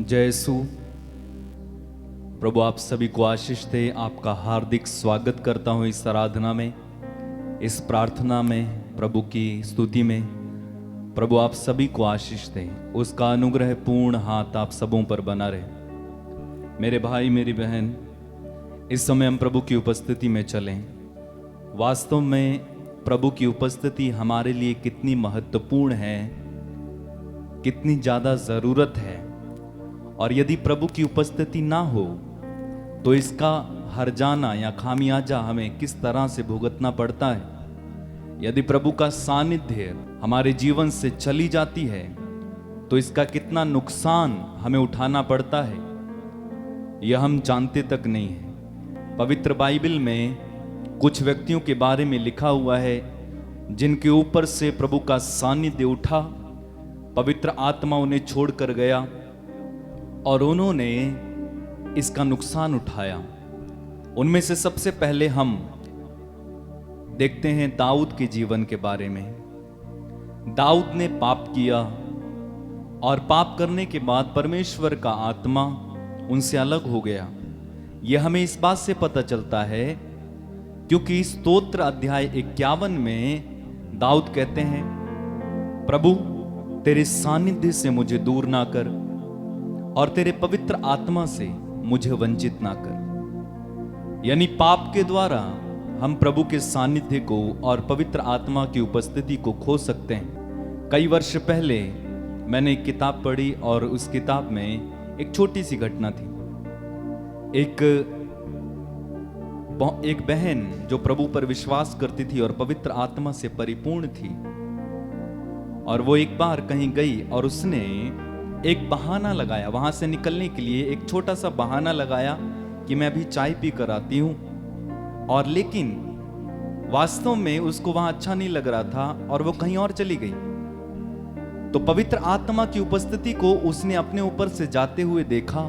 जय यीशु। प्रभु आप सभी को आशीष दे। आपका हार्दिक स्वागत करता हूं इस आराधना में, इस प्रार्थना में, प्रभु की स्तुति में। प्रभु आप सभी को आशीष दे, उसका अनुग्रह पूर्ण हाथ आप सबों पर बना रहे। मेरे भाई मेरी बहन, इस समय हम प्रभु की उपस्थिति में चलें। वास्तव में प्रभु की उपस्थिति हमारे लिए कितनी महत्वपूर्ण है, कितनी ज़्यादा ज़रूरत है। और यदि प्रभु की उपस्थिति ना हो तो इसका हर्जाना या खामियाजा हमें किस तरह से भुगतना पड़ता है। यदि प्रभु का सानिध्य हमारे जीवन से चली जाती है तो इसका कितना नुकसान हमें उठाना पड़ता है, यह हम जानते तक नहीं है। पवित्र बाइबल में कुछ व्यक्तियों के बारे में लिखा हुआ है जिनके ऊपर से प्रभु का सानिध्य उठा, पवित्र आत्मा उन्हें छोड़कर गया और उन्होंने इसका नुकसान उठाया। उनमें से सबसे पहले हम देखते हैं दाऊद के जीवन के बारे में। दाऊद ने पाप किया और पाप करने के बाद परमेश्वर का आत्मा उनसे अलग हो गया। यह हमें इस बात से पता चलता है क्योंकि स्तोत्र अध्याय 51 में दाऊद कहते हैं, प्रभु तेरे सानिध्य से मुझे दूर ना कर और तेरे पवित्र आत्मा से मुझे वंचित ना कर। यानी पाप के द्वारा हम प्रभु के सानिध्य को और पवित्र आत्मा की उपस्थिति को खो सकते हैं। कई वर्ष पहले मैंने एक किताब पढ़ी और उस किताब में एक छोटी सी घटना थी। एक बहन जो प्रभु पर विश्वास करती थी और पवित्र आत्मा से परिपूर्ण थी, और वो एक बार कहीं गई और उसने एक बहाना लगाया वहां से निकलने के लिए। एक छोटा सा बहाना लगाया कि मैं अभी चाय पी कर आती हूं, और लेकिन वास्तव में उसको वहां अच्छा नहीं लग रहा था और वो कहीं और चली गई। तो पवित्र आत्मा की उपस्थिति को उसने अपने ऊपर से जाते हुए देखा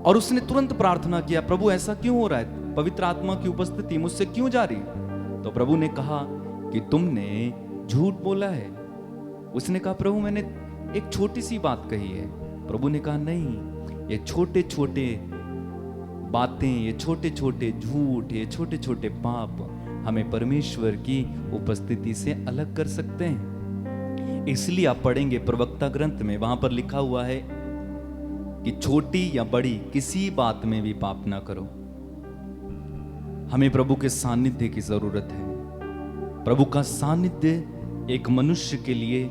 और उसने तुरंत प्रार्थना किया, प्रभु ऐसा क्यों हो रहा है, पवित्र आत्मा की उपस्थिति मुझसे क्यों जा रही। तो प्रभु ने कहा कि तुमने झूठ बोला है। उसने कहा, प्रभु मैंने एक छोटी सी बात कही है। प्रभु ने कहा, नहीं, ये छोटे छोटे बातें, ये छोटे छोटे झूठ, ये छोटे छोटे पाप हमें परमेश्वर की उपस्थिति से अलग कर सकते हैं। इसलिए आप पढ़ेंगे प्रवक्ता ग्रंथ में, वहां पर लिखा हुआ है कि छोटी या बड़ी किसी बात में भी पाप ना करो। हमें प्रभु के सानिध्य की जरूरत है। प्रभु का सानिध्य एक मनुष्य के लिए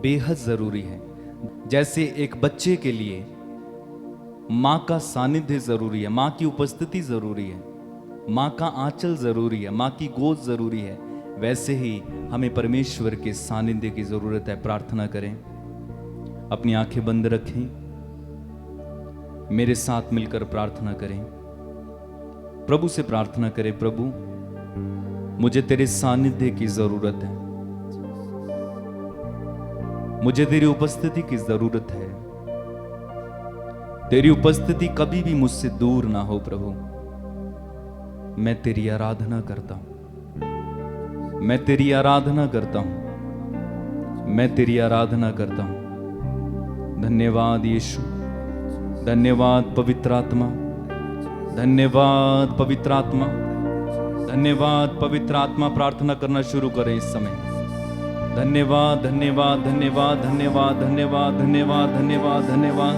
बेहद जरूरी है। जैसे एक बच्चे के लिए माँ का सानिध्य जरूरी है, माँ की उपस्थिति जरूरी है, माँ का आंचल जरूरी है, माँ की गोद जरूरी है, वैसे ही हमें परमेश्वर के सानिध्य की जरूरत है। प्रार्थना करें, अपनी आंखें बंद रखें, मेरे साथ मिलकर प्रार्थना करें। प्रभु से प्रार्थना करें, प्रभु मुझे तेरे सानिध्य की जरूरत है, मुझे तेरी उपस्थिति की जरूरत है। तेरी उपस्थिति कभी भी मुझसे दूर ना हो। प्रभु मैं तेरी आराधना करता हूं, मैं तेरी आराधना करता हूं, मैं तेरी आराधना करता हूं। धन्यवाद यीशु, धन्यवाद पवित्र आत्मा, धन्यवाद पवित्र आत्मा, धन्यवाद पवित्र आत्मा। प्रार्थना करना शुरू करें इस समय। धन्यवाद धन्यवाद धन्यवाद धन्यवाद धन्यवाद धन्यवाद धन्यवाद धन्यवाद।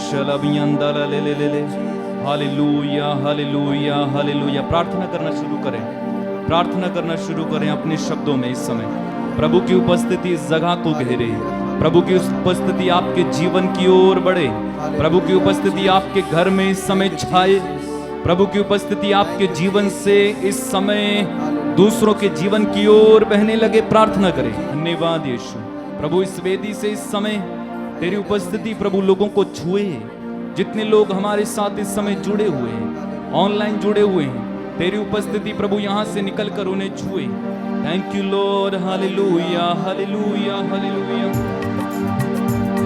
शलबियंदल ले ले ले ले। Hallelujah hallelujah hallelujah. प्रार्थना करना शुरू करें, प्रार्थना करना शुरू करें अपने शब्दों में। इस समय प्रभु की उपस्थिति इस जगह को घेरे, प्रभु की उपस्थिति आपके जीवन की ओर बढ़े, प्रभु की उपस्थिति आपके घर में इस समय छाए, प्रभु की उपस्थिति आपके जीवन से इस समय दूसरों के जीवन की ओर बहने लगे। प्रार्थना करें। धन्यवाद यीशु। प्रभु इस वेदी से इस समय तेरी उपस्थिति प्रभु लोगों को छुए। जितने लोग हमारे साथ इस समय जुड़े हुए हैं, ऑनलाइन जुड़े हुए हैं, तेरी उपस्थिति प्रभु यहां से निकलकर उन्हें छुए। Thank you Lord. Hallelujah hallelujah hallelujah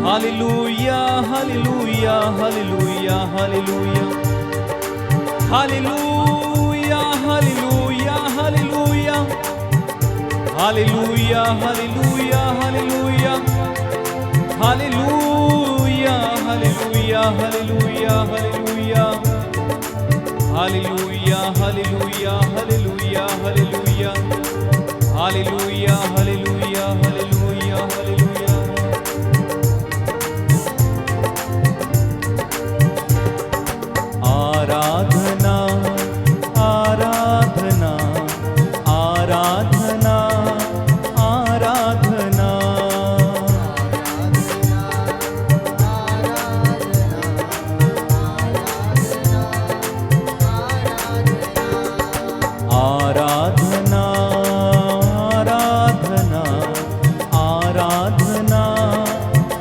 hallelujah hallelujah hallelujah hallelujah hallelujah hallelujah hallelujah hallelujah hallelujah hallelujah hallelujah hallelujah hallelujah hallelujah hallelujah hallelujah hallelujah hallelujah hallelujah hallelujah hallelujah hallelujah. आराधना आराधना आराधना आराधना आराधना आराधना आराधना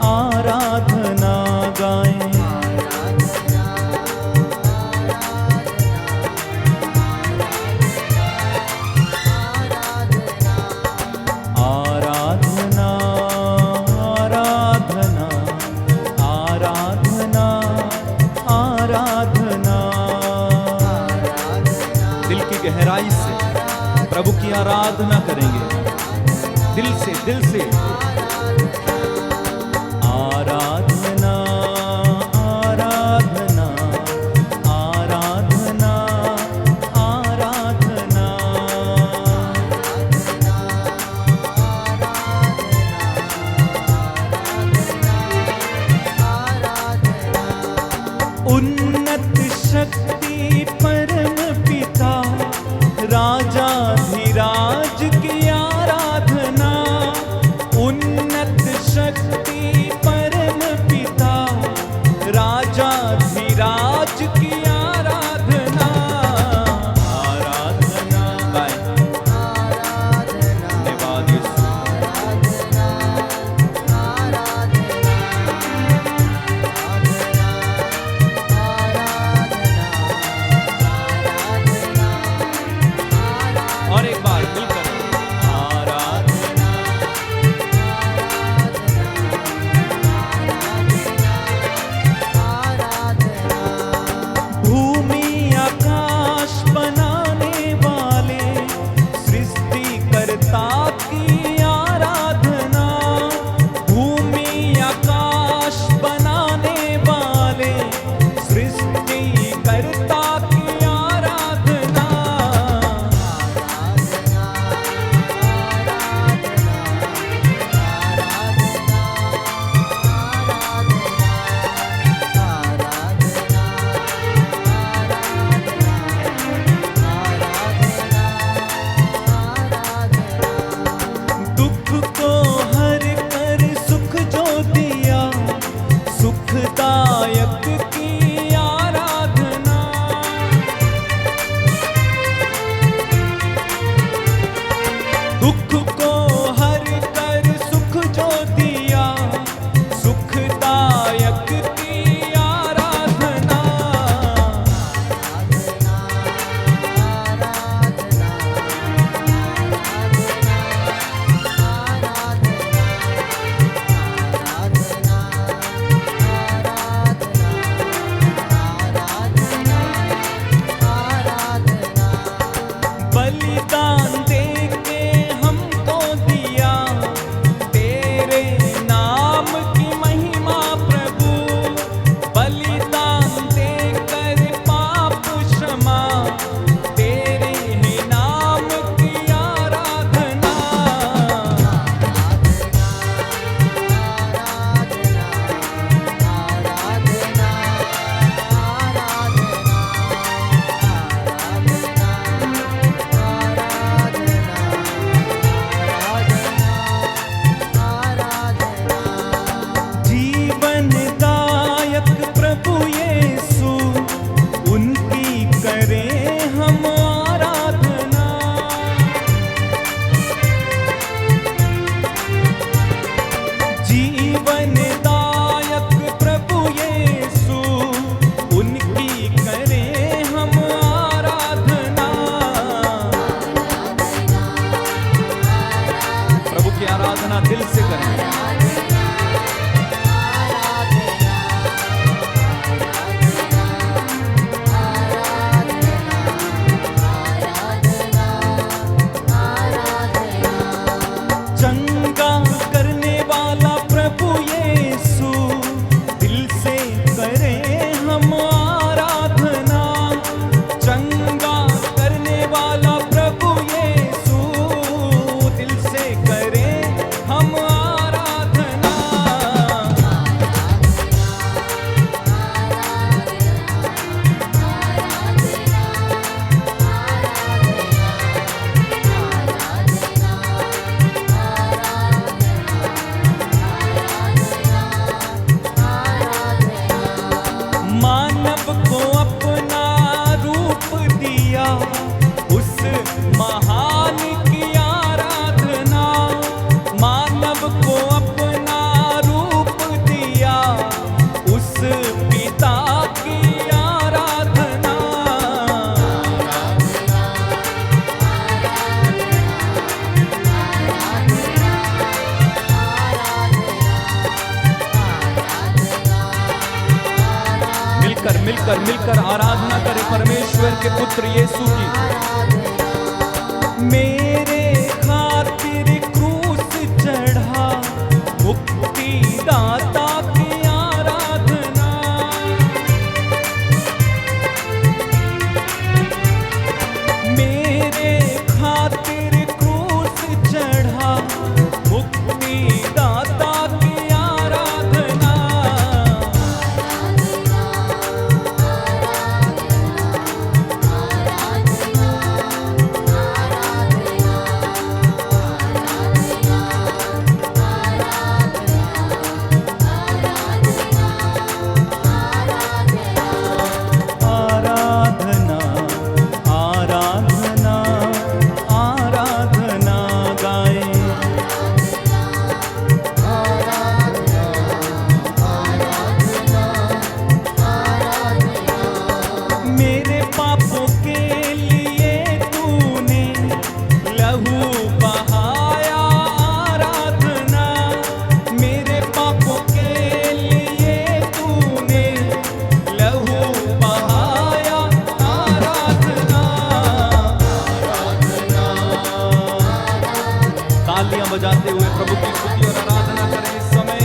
आराधना गाएं। आराधना आराधना आराधना आराधना। दिल की गहराई से प्रभु की आराधना करेंगे, दिल से आराधना आराधना आराधना आराधना। उन्नत शक्ति परम पिता राजाधिराज की आराधना। उन्नत शक्ति परम पिता राजाधिराज की आराधना। आराधना गाएं। धन्यवाद यीशु। और एक बार मिलकर आराधना भूमि आकाश बनाने वाले सृष्टिकर्ता की आराधना। भूमि आकाश बनाने वाले सृष्टिकर्ता की आराधना। दुख को हर कर सुख जो दिया, सुखदायक की आराधना। दुख को हर कर सुख जो दिया, सुखदायक की आराधना। बलिदान दे के हमको दिया, तेरे नाम की महिमा प्रभु। बलिदान दे कर पाप क्षमा, तेरे ही नाम की आराधना। जीवनदायक प्रभु यीशु, उनकी करें हम आराधना। जीवनदायक प्रभु यीशु, उनकी करें हम आराधना। प्रभु की आराधना दिल से करें। चंगा करने वाला प्रभु यीशु, दिल से मिलकर आराधना करें परमेश्वर के पुत्र यीशु की। मेरे खातिर क्रूस चढ़ा मुक्ति दाता की आराधना, मेरे खातिर क्रूस चढ़ा मुक्ति दाता की आराधना। आराधना आराधना आराधना गाए, मेरे पापों के लिए तूने लहू बहाया आराधना, मेरे पापों के लिए तूने लहू बहाया आराधना। तालियां बजाते हुए प्रभु की स्तुति और आराधना करें इस समय।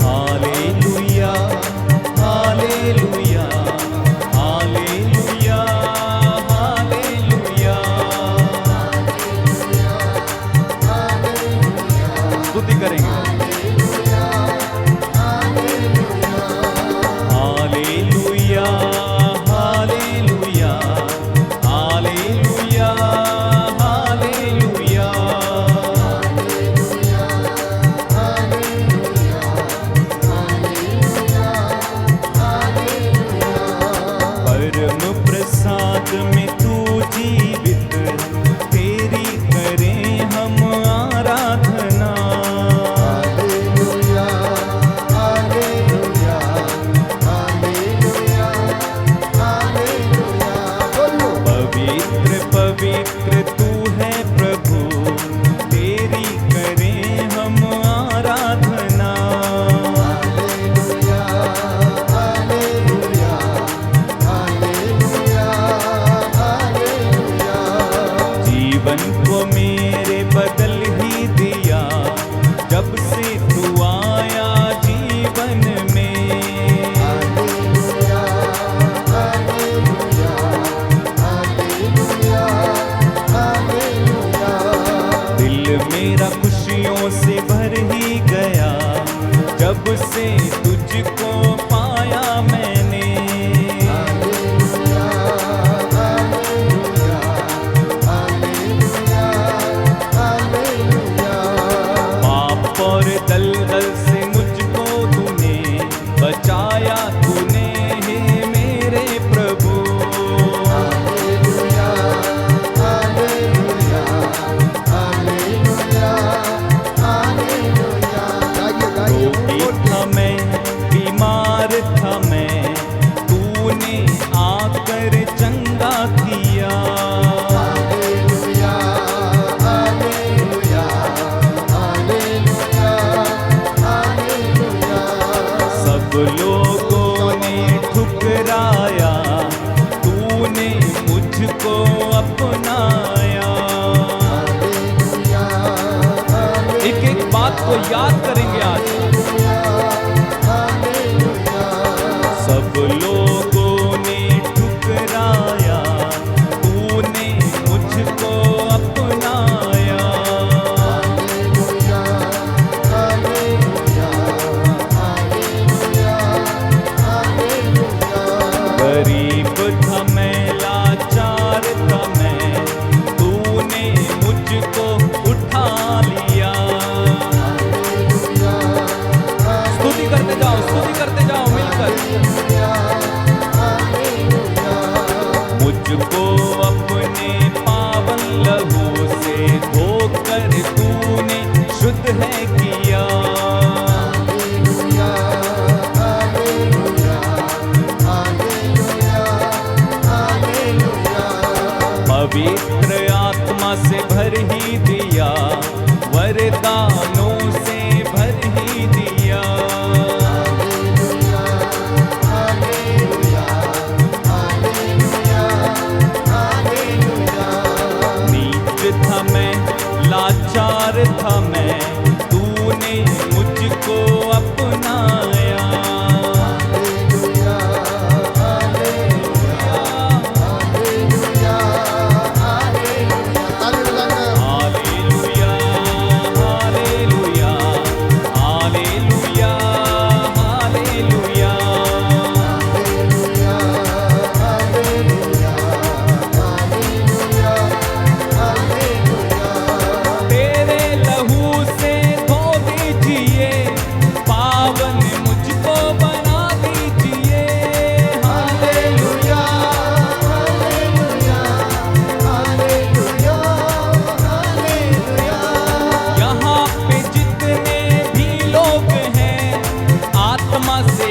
हालेलुया हालेलुया हालेलुया हालेलुया, स्तुति करेंगे। हालेलुया हालेलुया हालेलुया हालेलुया, परम प्रसाद में तू जीवित, तेरी करें हम आराधना। पवित्र पवित्र तू है प्रभु, तेरी करें हम आराधना। जीवन को मेरे बदल ही दिया, जब से तू आया जीवन में। दिल मेरा खुशियों से भर ही गया, जब से तुझको पाया मैंने। पाप और दलदल से मुझको तूने बचाया, तूने हे मेरे प्रभु। रोगी था मैं, बीमार था मैं, तूने आकर चंगा किया। सब लोगों ने ठुकराया, तूने मुझको अपनाया। एक एक बात को याद करेंगे आज। सब लोगों ने ठुकराया, तूने मुझको अपनाया। गरीब था मैं, लाचार था मैं, तूने मुझको उठा लिया। स्तुति करते जाओ मिलकर। मुझको अपने पावन लहू से धोकर तूने शुद्ध है किया। पवित्र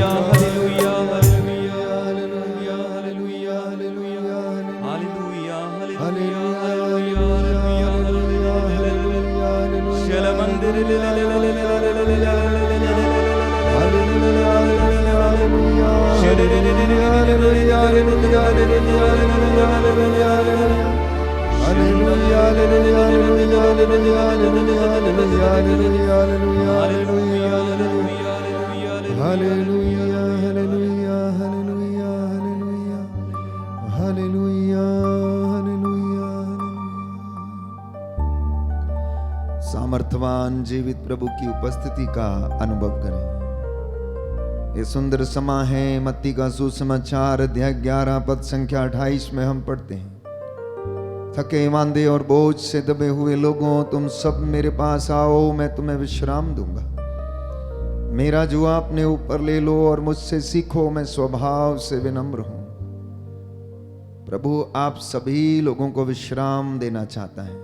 hallelujah hallelujah hallelujah hallelujah hallelujah hallelujah hallelujah hallelujah hallelujah शल मंदिर सामर्थवान जीवित प्रभु की उपस्थिति का अनुभव करें। ये सुंदर समा है मत्ती का सुसमाचार अध्याय 11 पद संख्या 28 में हम पढ़ते हैं, थके मांदे और बोझ से दबे हुए लोगों, तुम सब मेरे पास आओ, मैं तुम्हें विश्राम दूंगा। मेरा जुआ अपने ऊपर ले लो और मुझसे सीखो, मैं स्वभाव से विनम्र हूं। प्रभु आप सभी लोगों को विश्राम देना चाहता है।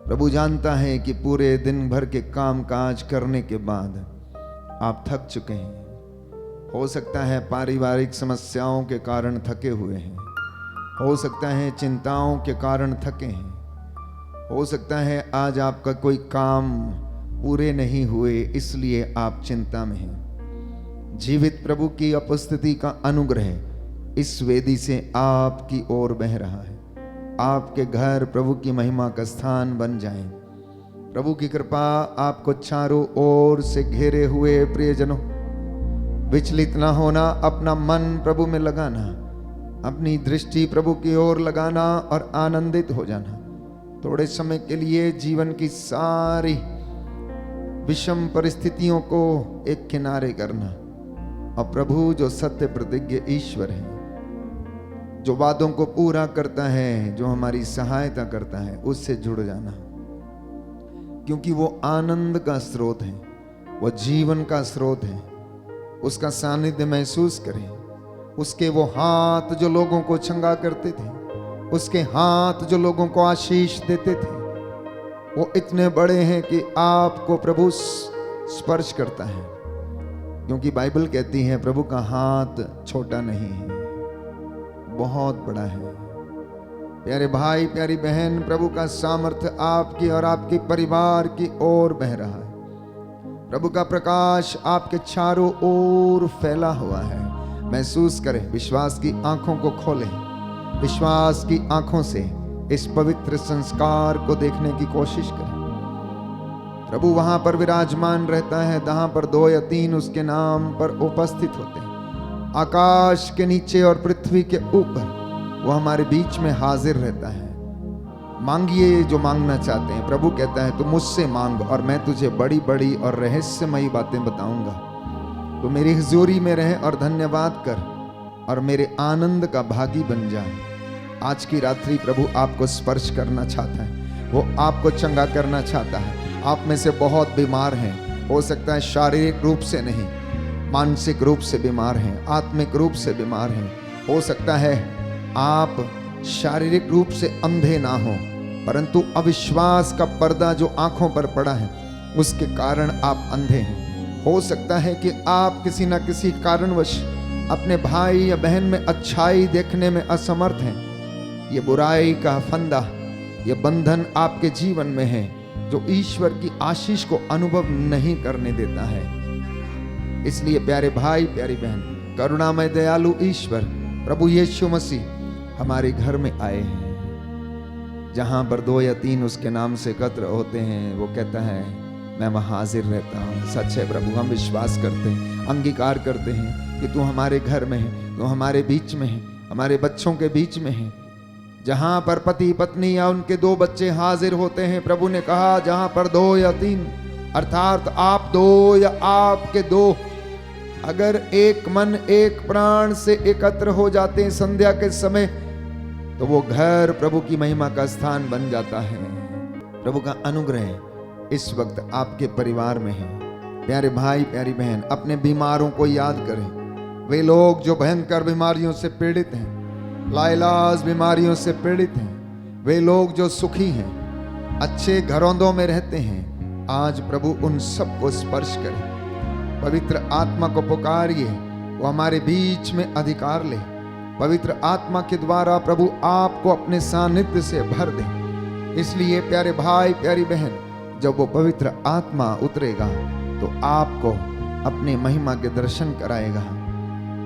प्रभु जानता है कि पूरे दिन भर के काम काज करने के बाद आप थक चुके हैं। हो सकता है पारिवारिक समस्याओं के कारण थके हुए हैं, हो सकता है चिंताओं के कारण थके हैं, हो सकता है आज आपका कोई काम पूरे नहीं हुए इसलिए आप चिंता में हैं। जीवित प्रभु की उपस्थिति का अनुग्रह इस वेदी से आपकी ओर बह रहा है। आपके घर प्रभु की महिमा का स्थान बन जाए। प्रभु की कृपा आपको चारों ओर से घेरे हुए प्रियजनों, विचलित ना होना, अपना मन प्रभु में लगाना, अपनी दृष्टि प्रभु की ओर लगाना और आनंदित हो जाना। थोड़े समय के लिए जीवन की सारी विषम परिस्थितियों को एक किनारे करना और प्रभु जो सत्य प्रतिज्ञ ईश्वर है, जो वादों को पूरा करता है, जो हमारी सहायता करता है, उससे जुड़ जाना, क्योंकि वो आनंद का स्रोत है, वो जीवन का स्रोत है। उसका सानिध्य महसूस करें। उसके वो हाथ जो लोगों को चंगा करते थे, उसके हाथ जो लोगों को आशीष देते थे, वो इतने बड़े हैं कि आपको प्रभु स्पर्श करता है, क्योंकि बाइबल कहती है प्रभु का हाथ छोटा नहीं है, बहुत बड़ा है। प्यारे भाई प्यारी बहन, प्रभु का सामर्थ्य आपकी और आपके परिवार की ओर बह रहा है। प्रभु का प्रकाश आपके चारों ओर फैला हुआ है। महसूस करें, विश्वास की आंखों को खोलें, विश्वास की आंखों से इस पवित्र संस्कार को देखने की कोशिश करें। प्रभु वहां पर विराजमान रहता है जहां पर 2 या 3 उसके नाम पर उपस्थित होते हैं। आकाश के नीचे और पृथ्वी के ऊपर वो हमारे बीच में हाजिर रहता है। मांगिए जो मांगना चाहते हैं। प्रभु कहता है तू मुझसे मांग और मैं तुझे बड़ी बड़ी और रहस्यमयी बातें बताऊंगा। तो मेरी हुजूरी में रहे और धन्यवाद कर और मेरे आनंद का भागी बन जा। आज की रात्रि प्रभु आपको स्पर्श करना चाहता है, वो आपको चंगा करना चाहता है। आप में से बहुत बीमार हैं, हो सकता है शारीरिक रूप से नहीं, मानसिक रूप से बीमार हैं, आत्मिक रूप से बीमार हैं। हो सकता है आप शारीरिक रूप से अंधे ना हो, परंतु अविश्वास का पर्दा जो आंखों पर पड़ा है उसके कारण आप अंधे हैं। हो सकता है कि आप किसी न किसी कारणवश अपने भाई या बहन में अच्छाई देखने में असमर्थ हैं। ये बुराई का फंदा, ये बंधन आपके जीवन में है जो ईश्वर की आशीष को अनुभव नहीं करने देता है। इसलिए प्यारे भाई प्यारी बहन, करुणामय दयालु ईश्वर प्रभु यीशु मसीह हमारे घर में आए हैं। जहां पर 2 या 3 उसके नाम से एकत्र होते हैं, वो कहता है मैं वहां हाजिर रहता हूँ। सच है प्रभु, हम विश्वास करते हैं, अंगीकार करते हैं कि तू हमारे घर में है, तू हमारे बीच में है, हमारे बच्चों के बीच में है। जहां पर पति पत्नी या उनके 2 बच्चे हाजिर होते हैं, प्रभु ने कहा जहां पर 2 या 3 अर्थात आप 2 या आपके 2 अगर एक मन एक प्राण से एकत्र हो जाते हैं संध्या के समय, तो वो घर प्रभु की महिमा का स्थान बन जाता है। प्रभु का अनुग्रह इस वक्त आपके परिवार में है। प्यारे भाई प्यारी बहन, अपने बीमारों को याद करें। वे लोग जो भयंकर बीमारियों से पीड़ित हैं, लाइलाज बीमारियों से पीड़ित हैं, वे लोग जो सुखी हैं, अच्छे घरौंदों में रहते हैं, आज प्रभु उन सबको स्पर्श करें। पवित्र आत्मा को पुकारिए, वो हमारे बीच में अधिकार ले। पवित्र आत्मा के द्वारा प्रभु आपको अपने सानिध्य से भर दे। इसलिए प्यारे भाई प्यारी बहन, जब वो पवित्र आत्मा उतरेगा तो आपको अपने महिमा के दर्शन कराएगा।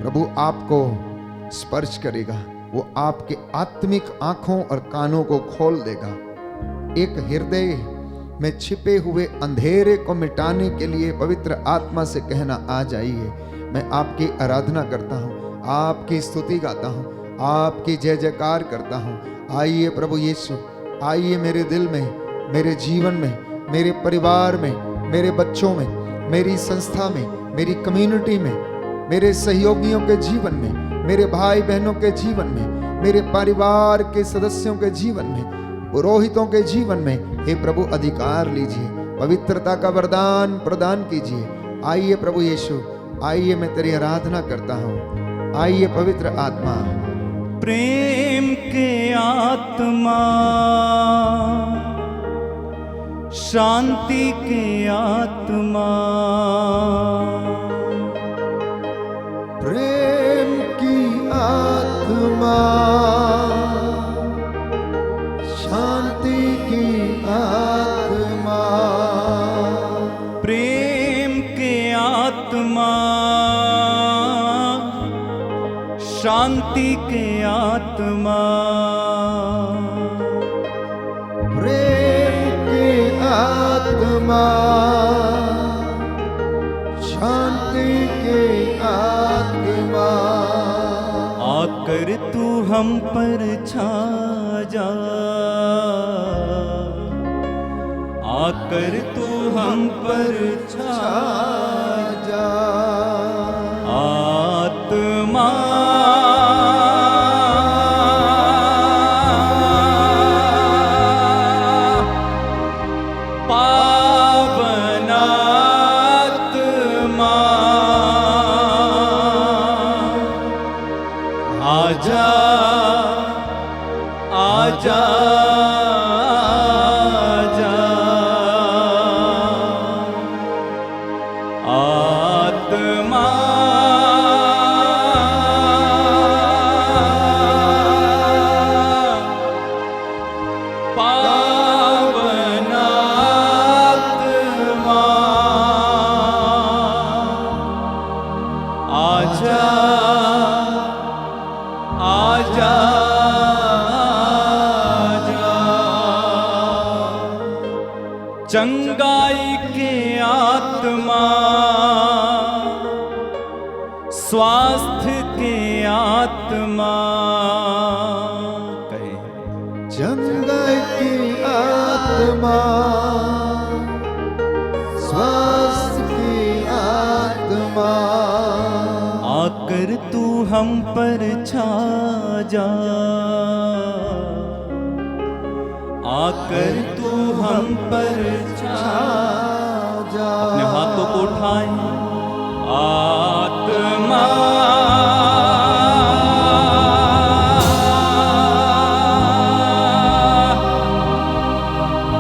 प्रभु आपको स्पर्श करेगा, वो आपके आत्मिक आंखों और कानों को खोल देगा। एक हृदय में छिपे हुए अंधेरे को मिटाने के लिए पवित्र आत्मा से कहना, आ जाइए। मैं आपकी आराधना करता हूँ, आपकी स्तुति गाता हूँ, आपकी जय जयकार करता हूँ। आइए प्रभु यीशु, आइए मेरे दिल में, मेरे जीवन में, मेरे परिवार में, मेरे बच्चों में, मेरी संस्था में, मेरी कम्युनिटी में, मेरे सहयोगियों के जीवन में, मेरे भाई बहनों के जीवन में, मेरे परिवार के सदस्यों के जीवन में, पुरोहितों के जीवन में हे प्रभु अधिकार लीजिए, पवित्रता का वरदान प्रदान कीजिए। आइए प्रभु यीशु, आइए मैं तेरी आराधना करता हूँ। आइए पवित्र आत्मा, प्रेम के आत्मा, शांति के आत्मा, प्रेम की आत्मा, शांति की आत्मा, प्रेम के आत्मा, शांति के आत्मा, प्रेम की आत्मा, शांति की आत्मा, आकर तू हम पर छा जा, आकर तू हम पर छा जा। आत्मा, पावन आत्मा, आजा आजा आत्मा, पावन आत्मा, आजा आजा चंगाई के आत्मा, स्वास्थ्य के आत्मा, कहे चंगाई की आत्मा, स्वास्थ्य की आत्मा, आकर तू हम पर छा जा, आकर तू हम पर छा जा। अपने हाथों को उठाएं। आत्मा,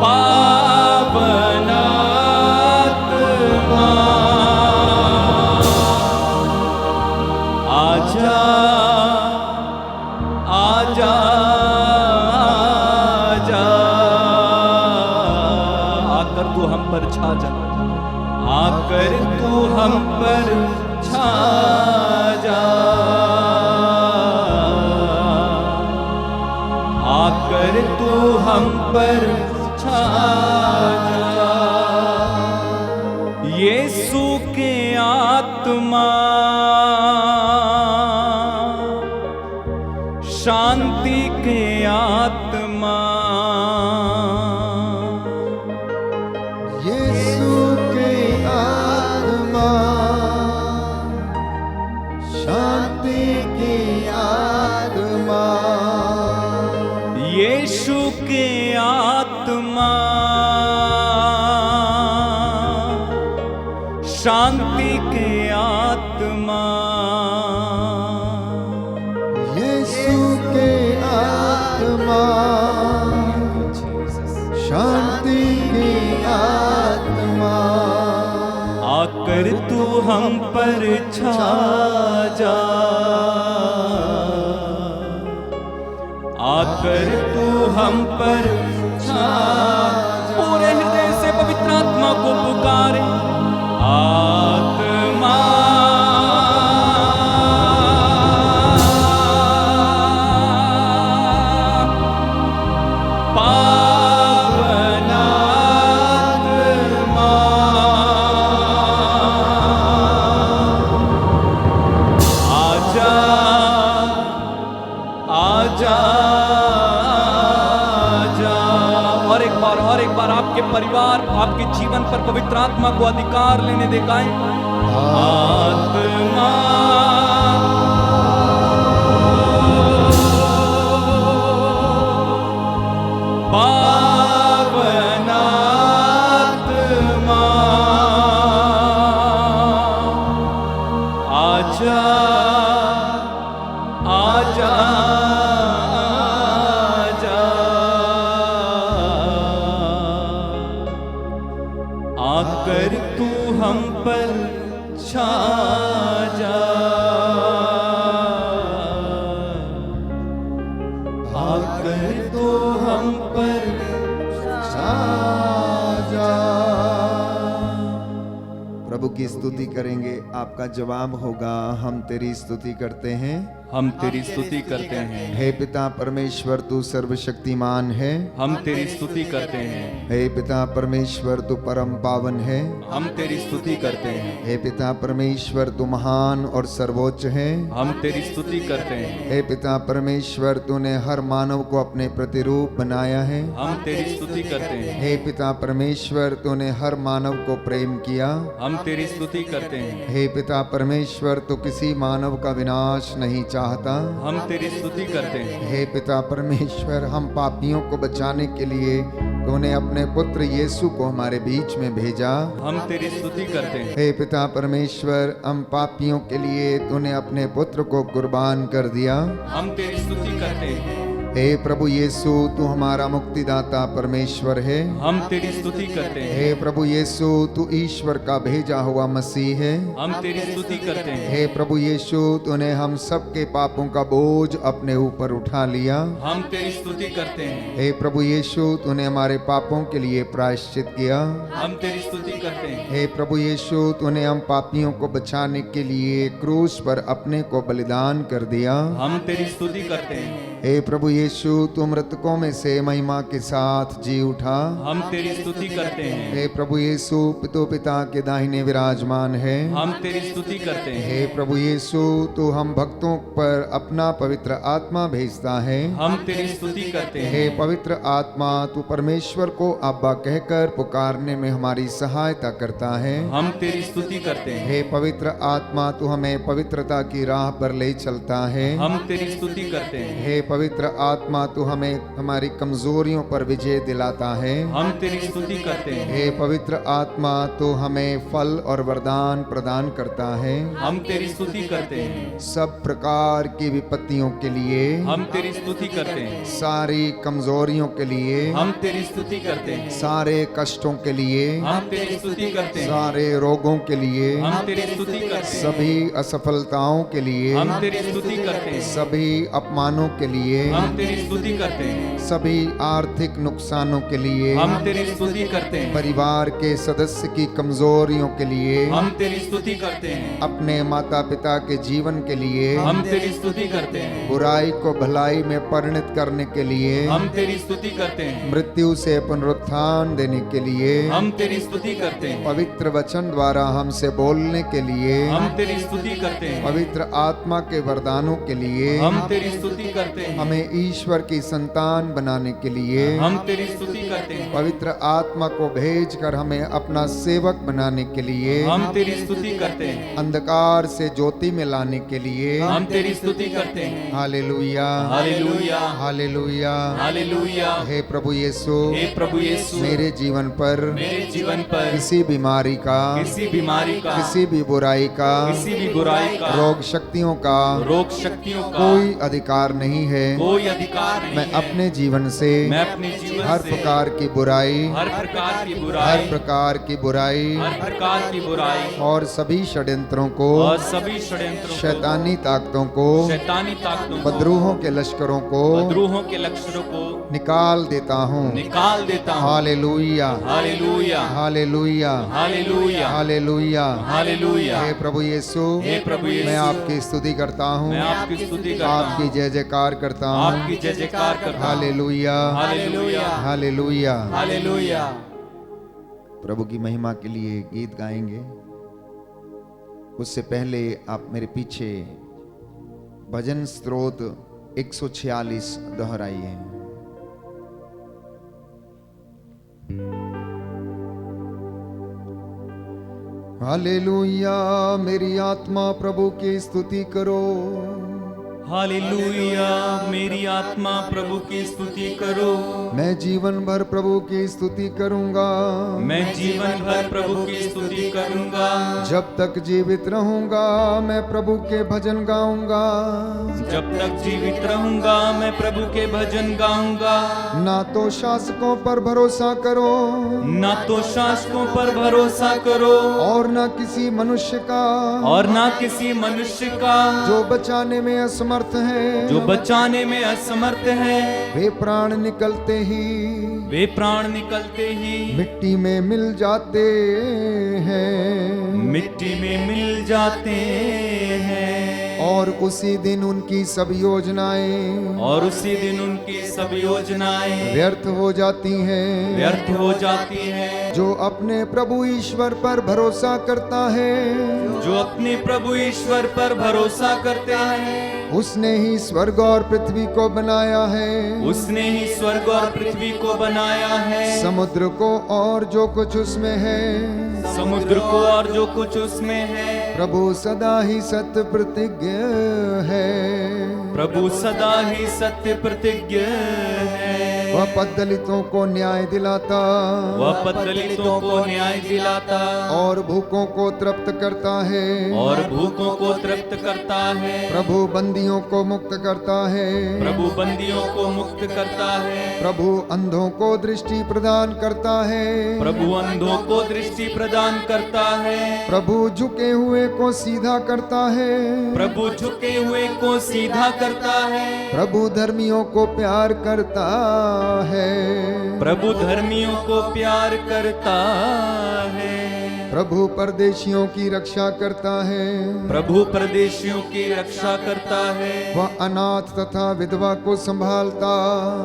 पावन आत्मा, आजा आजा आकर तू हम पर छा जा, आकर तू हम पर छा जा, आकर तू हम पर छा जा। यीशु के आत्मा, शांति के आत्मा, यीशु के आत्मा, शांति की आत्मा, यीशु के आत्मा, शांति के आत्मा, यीशु के आत्मा, शांति की आत्मा, आकर तू हम पर छा जा, आकर तू हम पर छा। पूरे हृदय से पवित्र आत्मा को पुकारे, आत्मा आपके परिवार, आपके जीवन पर पवित्र आत्मा को अधिकार लेने दिखाएं। आत्मा पावन आत्मा आजा, आजा आकर तू हम पर छा जा, आकर तू हम पर छा जा। प्रभु की स्तुति करेंगे, आपका जवाब होगा हम तेरी स्तुति करते हैं, हम तेरी स्तुति करते हैं। हे पिता परमेश्वर तू सर्वशक्तिमान है, हम तेरी स्तुति करते हैं। हे पिता परमेश्वर तू परम पावन है, हम तेरी स्तुति करते हैं। हे पिता परमेश्वर तू महान और सर्वोच्च है, हम तेरी स्तुति करते हैं। हे पिता परमेश्वर तूने हर मानव को अपने प्रतिरूप बनाया है, हम तेरी स्तुति करते हैं। हे पिता परमेश्वर तूने हर मानव को प्रेम किया, हम तेरी स्तुति करते हैं। हे पिता परमेश्वर तू किसी मानव का विनाश नहीं चाहता, हम तेरी स्तुति करते हैं। हे पिता परमेश्वर हम पापियों को बचाने के लिए तूने अपने पुत्र यीशु को हमारे बीच में भेजा, हम तेरी स्तुति करते हैं। हे पिता परमेश्वर हम पापियों के लिए तूने अपने पुत्र को कुर्बान कर दिया, हम तेरी स्तुति करते हैं। हे प्रभु यीशु तू हमारा मुक्तिदाता परमेश्वर है, हम तेरी स्तुति करते हैं। हे प्रभु यीशु तू ईश्वर का भेजा हुआ मसीह है, हम तेरी स्तुति करते हैं। हे प्रभु यीशु तूने हम सबके पापों का बोझ अपने ऊपर उठा लिया, हम तेरी स्तुति करते हैं। हे प्रभु यीशु तूने हमारे पापों के लिए प्रायश्चित किया, हम तेरी स्तुति करते हैं। हे प्रभु यीशु तूने हम पापियों को बचाने के लिए क्रूस पर अपने को बलिदान कर दिया, हम तेरी स्तुति करते हैं। हे प्रभु यीशु तू मृतकों में से महिमा के साथ जी उठा, हम तेरी स्तुति करते हैं। हे प्रभु यीशु पितो पिता के दाहिने विराजमान है, हम तेरी स्तुति करते हैं। हे प्रभु यीशु तू हम भक्तों पर अपना पवित्र आत्मा भेजता है, हम तेरी स्तुति करते हैं। हे पवित्र आत्मा तू परमेश्वर को अब्बा कहकर पुकारने में हमारी सहायता करता है, हम तेरी स्तुति करते हैं। हे पवित्र आत्मा तू हमें पवित्रता की राह पर ले चलता है, हम तेरी स्तुति करते हैं। हे पवित्र आत्मा तू हमें हमारी कमजोरियों पर विजय दिलाता है, हम तेरी स्तुति करते हैं। हे पवित्र आत्मा तू हमें फल और वरदान प्रदान करता है, हम तेरी स्तुति करते हैं। सब प्रकार की विपत्तियों के लिए, हम तेरी स्तुति करते हैं। सारी कमजोरियों के लिए, हम तेरी स्तुति करते हैं। सारे कष्टों के लिए, हम तेरी स्तुति करते हैं। सारे रोगों के लिए, हम तेरी स्तुति करते हैं। सभी असफलताओं के लिए, हम तेरी स्तुति करते हैं। सभी अपमानों के लिए, हम तेरी स्तुति करते हैं। सभी आर्थिक नुकसानों के लिए, हम तेरी स्तुति करते हैं। परिवार के सदस्य की कमजोरियों के लिए, हम तेरी स्तुति करते हैं। अपने माता पिता के जीवन के लिए, हम तेरी स्तुति करते हैं। बुराई को भलाई में परिणत करने के लिए, हम तेरी स्तुति करते हैं। मृत्यु से पुनरुत्थान देने के लिए, हम तेरी स्तुति करते हैं। पवित्र वचन द्वारा हमसे बोलने के लिए, हम तेरी स्तुति करते हैं। पवित्र आत्मा के वरदानों के लिए, हम तेरी स्तुति करते हैं। हमें ईश्वर की संतान बनाने के लिए, हम तेरी स्तुति करते हैं। पवित्र आत्मा को भेजकर हमें अपना सेवक बनाने के लिए, हम तेरी स्तुति करते हैं। अंधकार से ज्योति में लाने के लिए, हम तेरी स्तुति करते हैं। Hallelujah hallelujah hallelujah. हालेलुया। हे प्रभु यीशु, हे प्रभु यीशु, मेरे जीवन पर मेरे जीवन पर किसी बीमारी का, किसी बीमारी का, किसी भी बुराई का, किसी भी बुराई का, रोग शक्तियों का रोग शक्तियों का कोई अधिकार नहीं है, कोई अधिकार नहीं मैं है। अपने जीवन से मैं अपने जीवन हर से प्रकार की बुराई, हर प्रकार की हर बुराई, प्रकार की बुराई हर प्रकार की बुराई और सभी षड्यंत्रों को, और सभी षड्यंत्रों को, शैतानी ताकतों को, शैतानी ताकतों को, बदरूहों के लश्करों को बदरूहों के लक्षणों को निकाल देता हूँ। निकाल देता हूँ। Hallelujah, hallelujah, hallelujah, hallelujah, hallelujah. Hallelujah. हे प्रभु यीशु, हे प्रभु यीशु, मैं आपकी स्तुति करता हूँ, मैं आपकी स्तुति करता हूँ, आपकी जय जयकार करता हूँ। आपकी जय जयकार करता हूँ। Hallelujah, hallelujah, hallelujah. हालेलुया। प्रभु की महिमा के लिए गीत गाएंगे। उससे पहले आप मेरे पीछे भजन स्तोत्र 146 दोहराइए। हालेलुया, मेरी आत्मा प्रभु की स्तुति करो। हालेलुया, मेरी आत्मा प्रभु की स्तुति करो। मैं जीवन भर प्रभु की स्तुति करूंगा। मैं जीवन भर प्रभु की स्तुति करूंगा। जब तक जीवित रहूंगा मैं प्रभु के भजन गाऊंगा। जब तक जीवित रहूंगा मैं प्रभु के भजन गाऊंगा। ना तो शासकों पर भरोसा करो, ना तो शासकों पर भरोसा करो, और ना किसी मनुष्य का, और ना किसी मनुष्य का, जो बचाने में असमर्थ है। जो बचाने में असमर्थ है। वे प्राण निकलते ही, वे प्राण निकलते ही मिट्टी में मिल जाते हैं। मिट्टी में मिल जाते हैं। और उसी दिन उनकी सब योजनाएं, और उसी दिन उनकी सब योजनाएं व्यर्थ हो जाती हैं। व्यर्थ हो जाती हैं। जो अपने प्रभु ईश्वर पर भरोसा करता है, जो अपने प्रभु ईश्वर पर भरोसा करते हैं, उसने ही स्वर्ग और पृथ्वी को बनाया है। उसने ही स्वर्ग और पृथ्वी को बनाया है। समुद्र को और जो कुछ उसमें है, समुद्र को और जो कुछ उसमें है। प्रभु सदा ही सत्य प्रतिज्ञ है। प्रभु सदा ही सत्य प्रतिज्ञ है। वह पद दलितों को न्याय दिलाता, वह पद दलितों को न्याय दिलाता, और भूखों को तृप्त करता है। और भूखों को तृप्त करता है। प्रभु बंदियों को मुक्त करता है। प्रभु बंदियों को मुक्त करता है। प्रभु अंधों को दृष्टि प्रदान करता है। प्रभु अंधों को दृष्टि प्रदान करता है। प्रभु झुके हुए को सीधा करता है। प्रभु झुके हुए को सीधा करता है। प्रभु धर्मियों को प्यार करता है। प्रभु धर्मियों को प्यार करता है। प्रभु परदेशियों की रक्षा करता है। प्रभु परदेशियों की रक्षा करता है। वह अनाथ तथा विधवा को संभालता,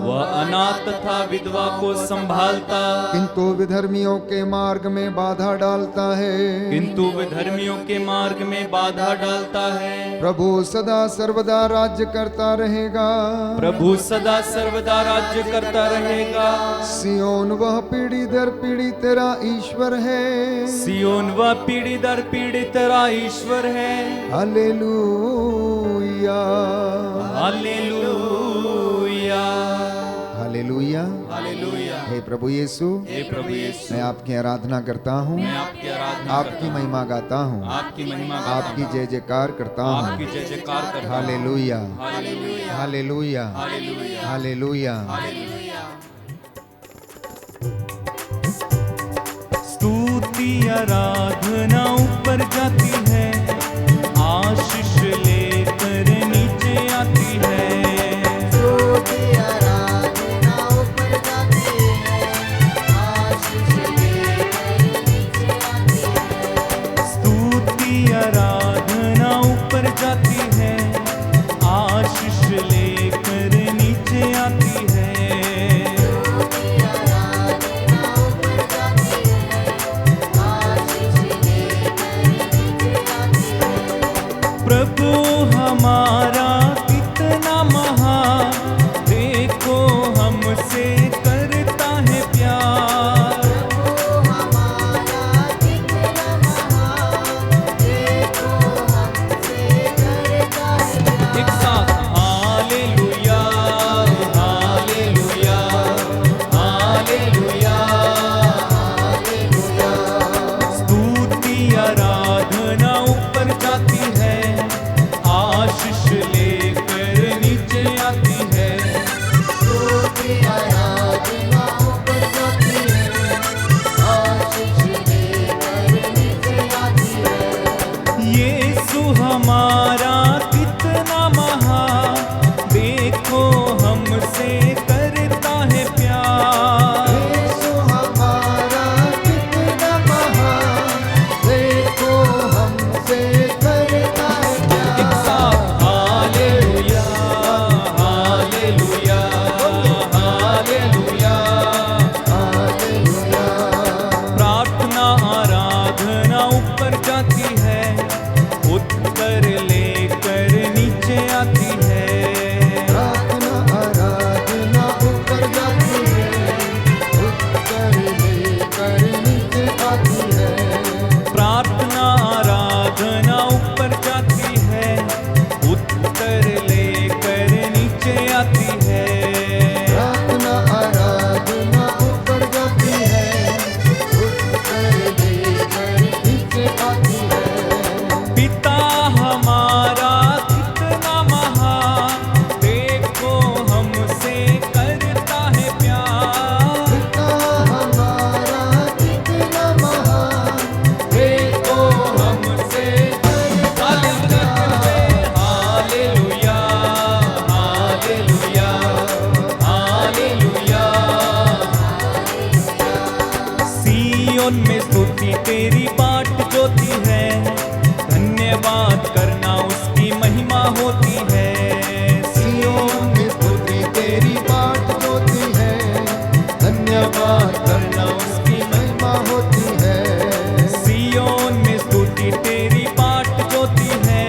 वह अनाथ तथा विधवा को संभालता, किंतु विधर्मियों के मार्ग में बाधा डालता है। किंतु विधर्मियों के मार्ग में बाधा डालता है। प्रभु सदा सर्वदा राज्य करता रहेगा। प्रभु सदा सर्वदा राज्य करता रहेगा। सियोन वह पीढ़ी दर पीढ़ी तेरा ईश्वर है। सियोन वह पीढ़ी दर पीढ़ी तेरा ईश्वर है। Hallelujah, hallelujah, hallelujah, hallelujah. हे प्रभु यीशु, हे प्रभु यीशु, मैं आपकी आराधना करता हूँ, मैं आपकी आराधना आपकी महिमा गाता हूँ, आपकी महिमा गाता आपकी हूँ, जय जयकार करता आपकी हूँ। जय जयकार करता हूँ। Hallelujah, hallelujah, hallelujah, hallelujah, hallelujah. Hallelujah. स्तुति आराधना ऊपर जाती है, आशीष लेकर नीचे आती है। स्तुति आराधना ऊपर जाती है, आशीष लेकर नीचे आती है। स्तुति आराधना ऊपर जाती है, आशीष लेकर नीचे आती है। प्रभु हमारा कितना महान, देखो हमसे करता है प्यार। प्रभु हमारा कितना महान, देखो हमसे करता है प्यार। एक साथ हालेलुया, हालेलुया, हालेलुया, हालेलुया। स्तुति आराधना ऊपर जाती है, आशीष ले होती है। सियोन में स्तुति तेरी बाट जोती है, धन्यवाद करना उसकी महिमा होती है। सियोन में स्तुति तेरी बाट जोती है,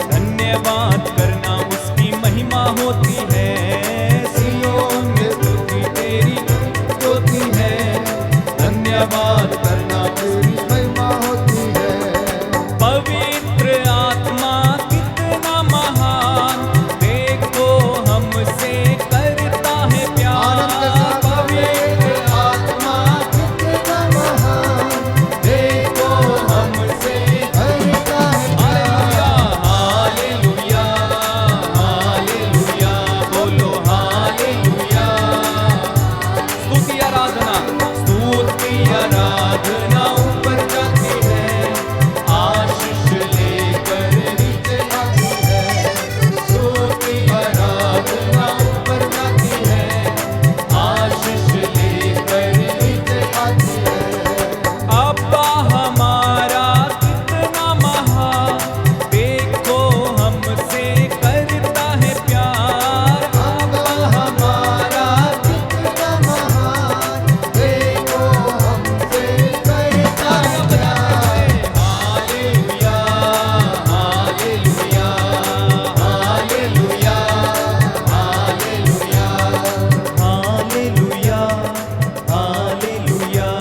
धन्यवाद करना उसकी महिमा होती है। सियोन में स्तुति तेरी जोती है, धन्यवाद करना तेरी महिमा होती है। पवित्र आत्मा कितना महान, देखो हमसे करता है आनंद के प्यार। साथ पवित्र आत्मा कितना महान, देखो हमसे करता है प्यार। हालेलुया, हालेलुया, बोलो हालेलुया। स्तुति आराधना ऊपर जाती है, आशीष लेकर नीचे आती है। स्तुति आराधना ऊपर जाती है, आशीष लेकर नीचे आती है। अब्बा हमारा कितना महान, देखो हमसे करता है प्यार। अब्बा हमारा कितना महान, देखो हमसे करता है प्यार। Hallelujah, hallelujah, hallelujah, hallelujah, hallelujah, hallelujah, hallelujah,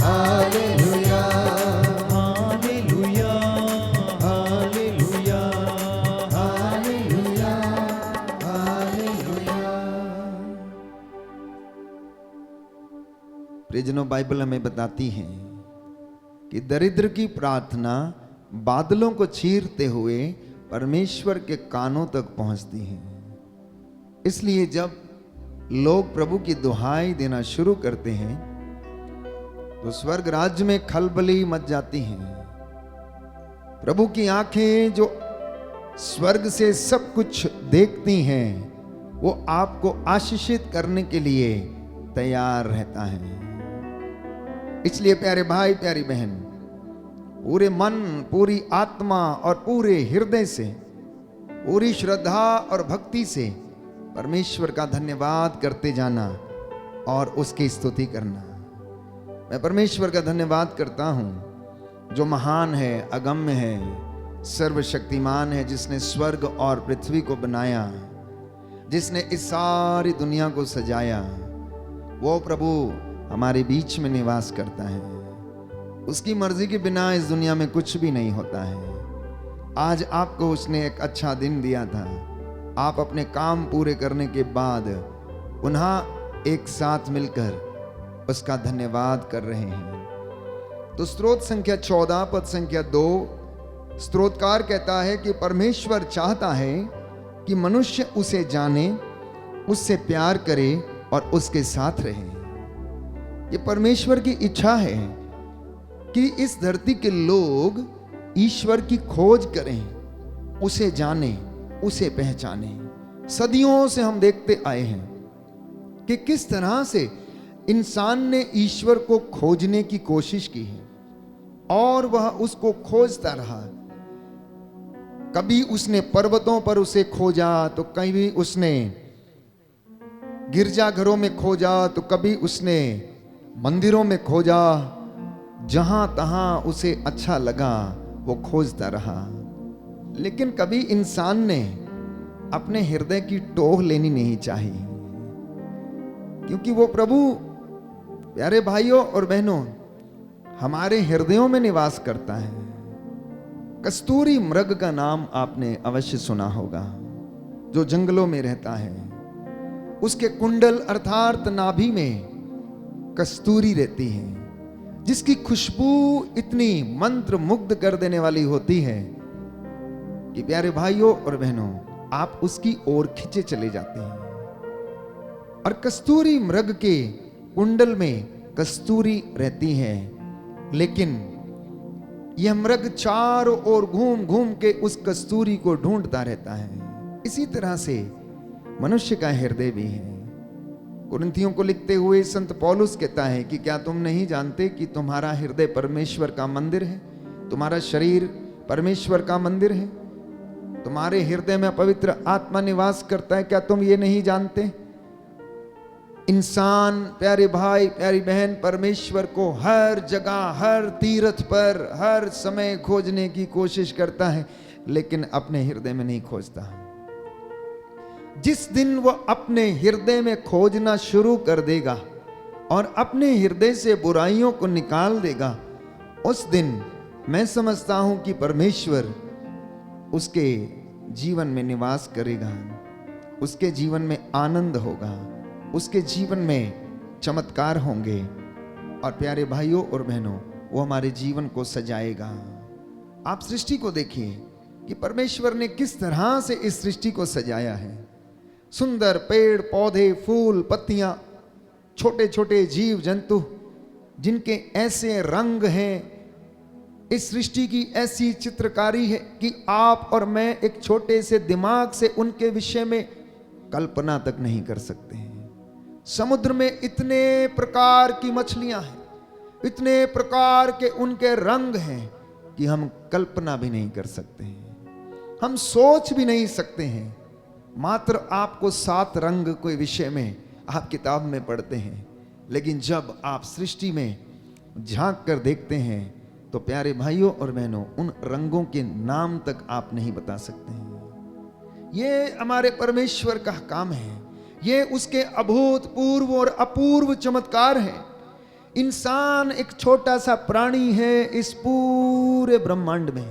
hallelujah, hallelujah, hallelujah. Hallelujah, hallelujah. प्रियजनों, बाइबल हमें बताती है कि दरिद्र की प्रार्थना बादलों को चीरते हुए परमेश्वर के कानों तक पहुंचती है। इसलिए जब लोग प्रभु की दुहाई देना शुरू करते हैं तो स्वर्ग राज्य में खलबली मच जाती हैं। प्रभु की आंखें जो स्वर्ग से सब कुछ देखती हैं, वो आपको आशीषित करने के लिए तैयार रहता है। इसलिए प्यारे भाई, प्यारी बहन, पूरे मन, पूरी आत्मा और पूरे हृदय से, पूरी श्रद्धा और भक्ति से परमेश्वर का धन्यवाद करते जाना और उसकी स्तुति करना। मैं परमेश्वर का धन्यवाद करता हूं जो महान है, अगम्य है, सर्वशक्तिमान है, जिसने स्वर्ग और पृथ्वी को बनाया, जिसने इस सारी दुनिया को सजाया। वो प्रभु हमारे बीच में निवास करता है। उसकी मर्जी के बिना इस दुनिया में कुछ भी नहीं होता है। आज आपको उसने एक अच्छा दिन दिया था। आप अपने काम पूरे करने के बाद पुनः एक साथ मिलकर उसका धन्यवाद कर रहे हैं। तो स्तोत्र संख्या 14 पद संख्या 2, स्तोत्रकार कहता है कि परमेश्वर चाहता है कि मनुष्य उसे जाने, उससे प्यार करे और उसके साथ रहे। ये परमेश्वर की इच्छा है कि इस धरती के लोग ईश्वर की खोज करें, उसे जाने, उसे पहचाने। सदियों से हम देखते आए हैं कि किस तरह से इंसान ने ईश्वर को खोजने की कोशिश की है और वह उसको खोजता रहा। कभी उसने पर्वतों पर उसे खोजा, तो कभी उसने गिरजाघरों में खोजा, तो कभी उसने मंदिरों में खोजा। जहां तहां उसे अच्छा लगा वो खोजता रहा। लेकिन कभी इंसान ने अपने हृदय की टोह लेनी नहीं चाहिए, क्योंकि वो प्रभु, प्यारे भाइयों और बहनों, हमारे हृदयों में निवास करता है। कस्तूरी मृग का नाम आपने अवश्य सुना होगा, जो जंगलों में रहता है। उसके कुंडल अर्थात नाभि में कस्तूरी रहती है, जिसकी खुशबू इतनी मंत्र मुग्ध कर देने वाली होती है कि प्यारे भाइयों और बहनों, आप उसकी ओर खिंचे चले जाते हैं। और कस्तूरी मृग के कुंडल में कस्तूरी रहती है, लेकिन यह मृग चारों ओर घूम घूम के उस कस्तूरी को ढूंढता रहता है। इसी तरह से मनुष्य का हृदय भी है। कुरिन्थियों को लिखते हुए संत पौलुस कहता है कि क्या तुम नहीं जानते कि तुम्हारा हृदय परमेश्वर का मंदिर है, तुम्हारा शरीर परमेश्वर का मंदिर है, तुम्हारे हृदय में पवित्र आत्मा निवास करता है। क्या तुम ये नहीं जानते? इंसान, प्यारे भाई प्यारी बहन, परमेश्वर को हर जगह, हर तीर्थ पर, हर समय खोजने की कोशिश करता है, लेकिन अपने हृदय में नहीं खोजता। जिस दिन वो अपने हृदय में खोजना शुरू कर देगा और अपने हृदय से बुराइयों को निकाल देगा, उस दिन मैं समझता हूं कि परमेश्वर उसके जीवन में निवास करेगा, उसके जीवन में आनंद होगा, उसके जीवन में चमत्कार होंगे। और प्यारे भाइयों और बहनों, वो हमारे जीवन को सजाएगा। आप सृष्टि को देखिए कि परमेश्वर ने किस तरह से इस सृष्टि को सजाया है। सुंदर पेड़ पौधे, फूल पत्तियां, छोटे छोटे जीव जंतु, जिनके ऐसे रंग हैं, इस सृष्टि की ऐसी चित्रकारी है कि आप और मैं एक छोटे से दिमाग से उनके विषय में कल्पना तक नहीं कर सकते हैं। समुद्र में इतने प्रकार की मछलियां हैं, इतने प्रकार के उनके रंग हैं कि हम कल्पना भी नहीं कर सकते हैं, हम सोच भी नहीं सकते हैं। मात्र आपको 7 रंग कोई विषय में आप किताब में पढ़ते हैं, लेकिन जब आप सृष्टि में झांक कर देखते हैं तो प्यारे भाइयों और बहनों, उन रंगों के नाम तक आप नहीं बता सकते हैं। ये हमारे परमेश्वर का काम है, ये उसके अभूतपूर्व और अपूर्व चमत्कार है। इंसान एक छोटा सा प्राणी है इस पूरे ब्रह्मांड में,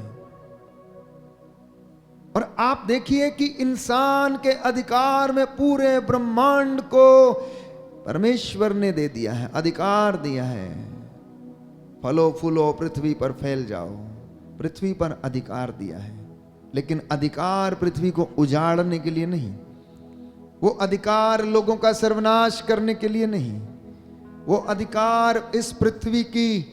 और आप देखिए कि इंसान के अधिकार में पूरे ब्रह्मांड को परमेश्वर ने दे दिया है, अधिकार दिया है। फलो फूलो पृथ्वी पर फैल जाओ, पृथ्वी पर अधिकार दिया है। लेकिन अधिकार पृथ्वी को उजाड़ने के लिए नहीं, वो अधिकार लोगों का सर्वनाश करने के लिए नहीं, वो अधिकार इस पृथ्वी की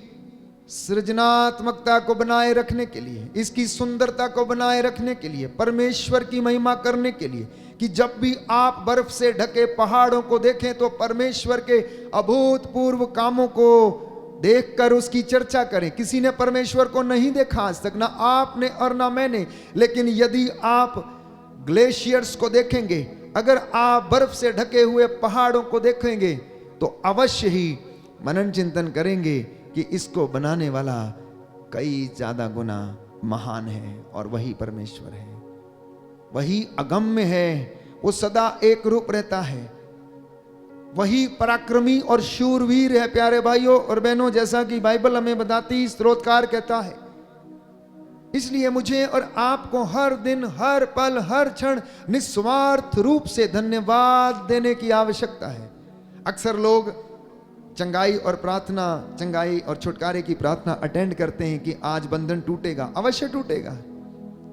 सृजनात्मकता को बनाए रखने के लिए, इसकी सुंदरता को बनाए रखने के लिए, परमेश्वर की महिमा करने के लिए, कि जब भी आप बर्फ से ढके पहाड़ों को देखें तो परमेश्वर के अभूतपूर्व कामों को देखकर उसकी चर्चा करें। किसी ने परमेश्वर को नहीं देखा आज तक, ना आपने और ना मैंने, लेकिन यदि आप ग्लेशियर्स को देखेंगे, अगर आप बर्फ से ढके हुए पहाड़ों को देखेंगे, तो अवश्य ही मनन चिंतन करेंगे कि इसको बनाने वाला कई ज्यादा गुना महान है, और वही परमेश्वर है, वही अगम्य है, वो सदा एक रूप रहता है, वही पराक्रमी और शूरवीर है। प्यारे भाइयों और बहनों, जैसा कि बाइबल हमें बताती, स्तोत्रकार कहता है। इसलिए मुझे और आपको हर दिन, हर पल, हर क्षण निस्वार्थ रूप से धन्यवाद देने की आवश्यकता है। अक्सर लोग चंगाई और प्रार्थना, चंगाई और छुटकारे की प्रार्थना अटेंड करते हैं कि आज बंधन टूटेगा। अवश्य टूटेगा।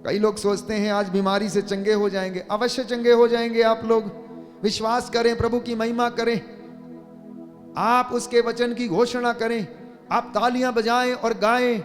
कई लोग सोचते हैं आज बीमारी से चंगे हो जाएंगे। अवश्य चंगे हो जाएंगे। आप लोग विश्वास करें, प्रभु की महिमा करें, आप उसके वचन की घोषणा करें, आप तालियां बजाएं और गाएं,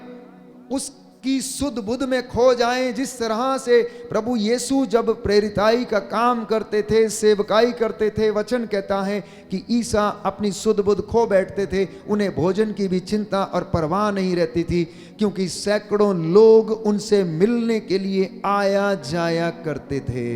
उसकी सुध बुध में खो जाएं। जिस तरह से प्रभु यीशु जब प्रेरिताई का काम करते थे, सेवकाई करते थे, वचन कहता है कि ईसा अपनी सुध बुध खो बैठते थे, उन्हें भोजन की भी चिंता और परवाह नहीं रहती थी, क्योंकि सैकड़ों लोग उनसे मिलने के लिए आया जाया करते थे।